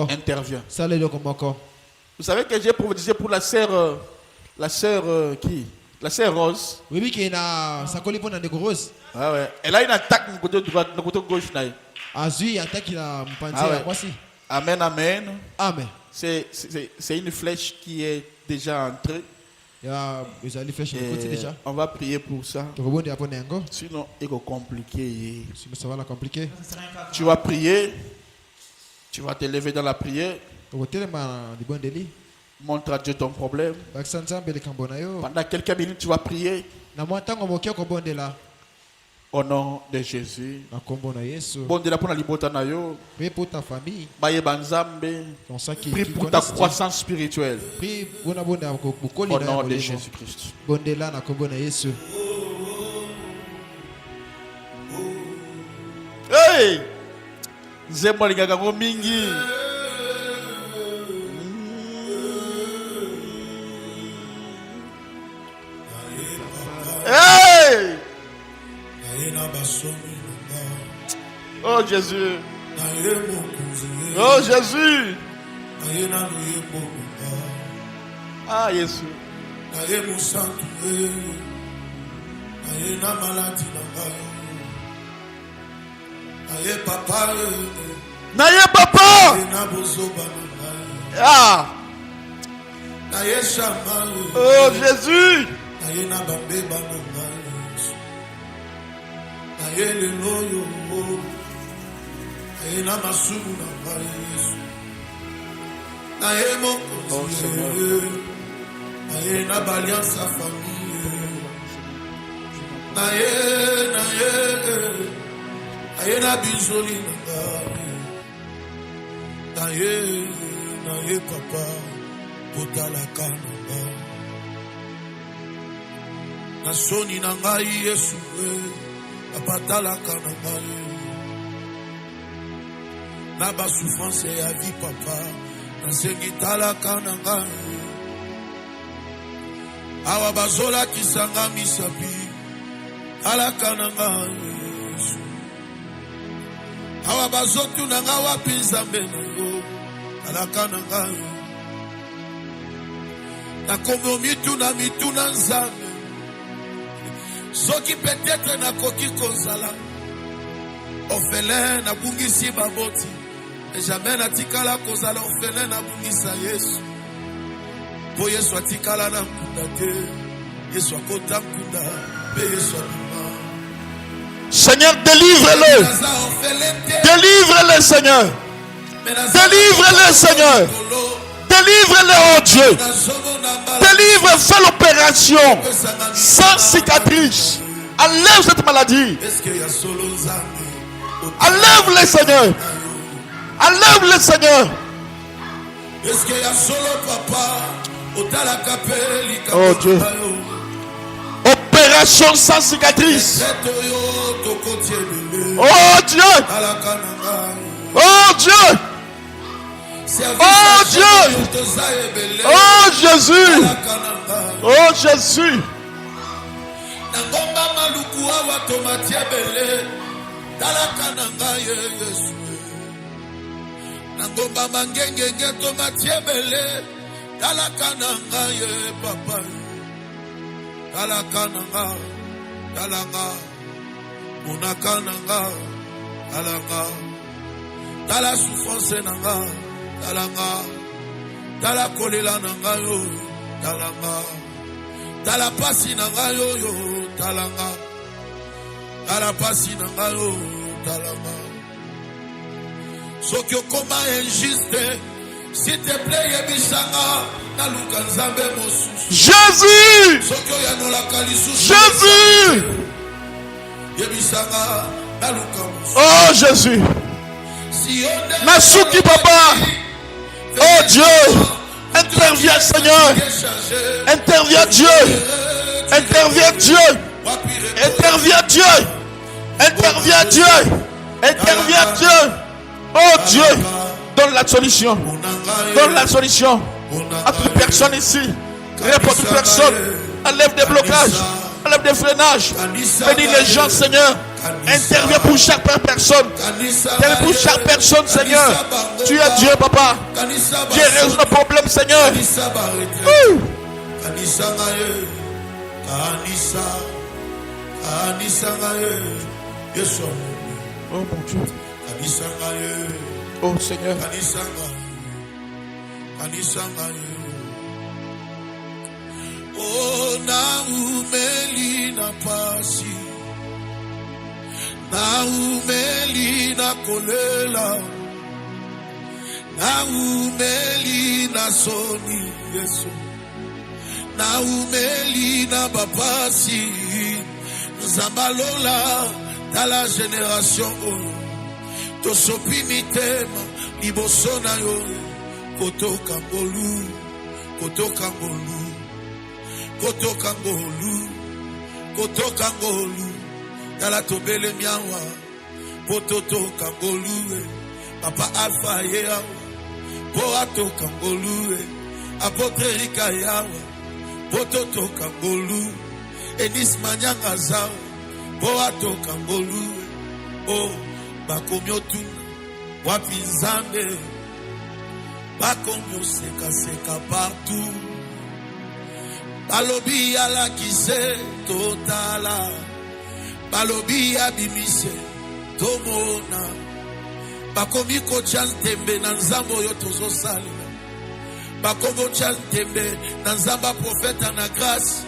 Interviens. Vous savez que j'ai prophétisé pour la sœur. La sœur qui? La sœur Rose. Oui, qui est na sakoli pour na Rose. Ah ouais. Elle a une attaque du côté droit, du côté gauche là. Azui attaque la ah ouais. Voici. Amen, amen. Amen. C'est une flèche qui est déjà entrée. On va prier pour ça. Sinon, il est compliqué. Tu vas prier. Tu vas te lever dans la prière. Montre à Dieu ton problème. Pendant quelques minutes, tu vas prier. Au nom de Jésus. Bon de la pour la libota na yo. Prie pour ta famille. Baye banzambe. Prie pour ta croissance spirituelle. Au nom de Jésus-Christ. Hey! Zembo lingaga ngo mingi. Hey! Oh Jésus. Oh Jésus. Ah Jésus. Naye papa. Ah. Oh Jésus. Oh Seigneur. Papa potalaka na soni na ngai Yesu apatalaka na ngai na ba souffrance ya vie papa na sengi talaka na ngai awa bazola kisanga misapi talaka na ngai awa bazotu na ngai wapi nzambe na yo talaka na ngai na kombo mituna nzambe soki peut-être nakoki kozala orphelin nabungisi baboti mais jamais natikala kozala orphelin nabungisa Yesu po Yesu atikala na nkunda te Yesu akota nkunda pe Yesu abima. Seigneur, délivre-le. Délivre-le, Seigneur. Délivre-le, Seigneur. Délivre-le, oh Dieu. Délivre, fais l'opération sans cicatrice. Enlève cette maladie. Enlève-le, Seigneur. Enlève-le, Seigneur. Oh Dieu. Opération sans cicatrice. Oh Dieu. Oh Dieu. Oh Dieu. Oh Jésus. Oh Jésus. Tala souffrance nanga, talanga, tala kolela nanga yo, talanga, tala pasi nanga yo yo, talanga, tala pasi nanga yo, talanga. Sokyo koma injuste, s'il te plaît yebisanga, naluka nzambe mosusu. Jésus. Sokyo yanola kalisu. Jésus. Yebisanga, naluka mosusu. Oh Jésus. Nasuki papa. Oh Dieu. Interviens Seigneur. Interviens Dieu. Interviens Dieu. Interviens Dieu. Interviens Dieu. Interviens Dieu. Oh Dieu. Donne la solution. Donne la solution à toute personne ici. Réponds à toute personne. Enlève des blocages. Enlève des freinages. Bénis les gens Seigneur. Interviens pour chaque personne. Interviens pour chaque personne, Seigneur. Tu es Dieu, Papa. Dieu résout le problème, Seigneur. Oh mon Dieu. Oh Seigneur. Oh, na umeli na pasi. Na umeli na kolela, na umeli na soni. Yesu na umeli na bapasi Nzambalola dans la génération tosopi mitema liboso na yo kotoka ngolu kotoka ngolu kotoka ngolu kotoka ngolu tala tobele miawa pototoka ngolu papa alpha ya po atoka ngolu apotre rika yawa pototoka ngolu enis manyanga zao po atoka ngolu oh bakomyotu wapi nzambe bakomyo seka seka partout balobi ala kise totala balobi abimise tomona bakomi ko chantembe na nzambo yo tozo salela bakomo chantembe na nzamba profeta na grâce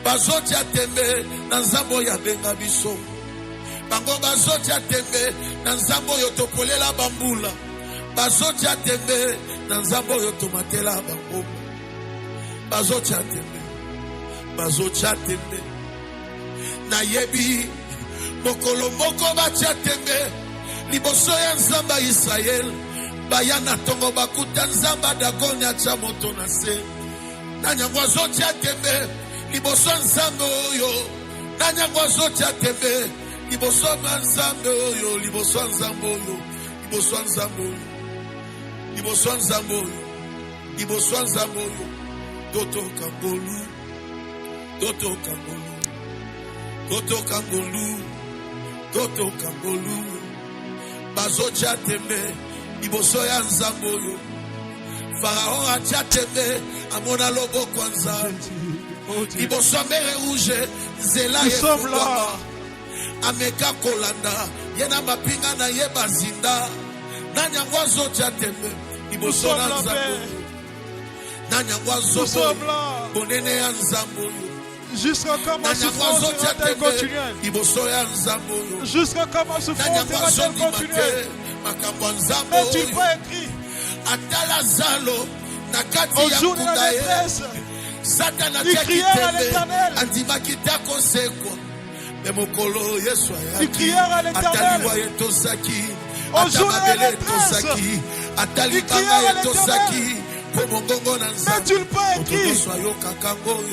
bazoti atembe na nzambo ya benga biso bango bazoti atembe na nzambo yo topolela bambula bazoti atembe na nzambo yo tomatela bango bazoti atembe na yebi mokolo moko bati atembe liboso ya nzamba Israel bayana tongo bakuta nzamba Dagoni acha moto na se na nyango azoti atembe liboso nzambe oyo na nyango azoti atembe liboso nzambe oyo liboso nzambe oyo liboso nzambe oyo liboso nzambe oyo liboso nzambe oyo totoka ngolu totoka ngolu totoka ngolu totoka ngolu bazoti atembe liboso ya nzambe oyo Pharaon atia tembe amona loboko nzambe liboso mere rouge zela ye ameka kolanda yena mapinga na ye bazinda na nyango azoti atembe liboso na nzambe na nyango azobo bonene ya nzambe oyo jusqu'à quand ma souffrance sera-t-elle continuelle? Jusqu'à quand ma souffrance sera-t-elle continuelle? N'est-il pas écrit au jour de la détresse, ils crièrent à l'Éternel. Ils crièrent à l'Éternel. Au jour de la détresse, ils crièrent à l'Éternel. N'est-il pas écrit?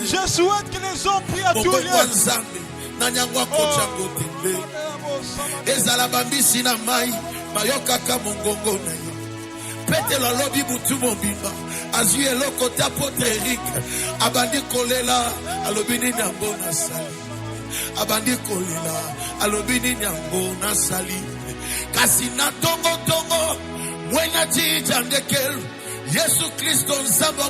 Je souhaite que les hommes prient à tout lieu. Ezala bambisi na mai bayokaka mongongo na yo petelo lobi butu mobimba azwi eloko ta Eric abandi kolela alobi ni nyango na sali abandi kolela alobi ni nyango na sali kasi na tongo mwena jija ndekel Yesu Kristo nzamba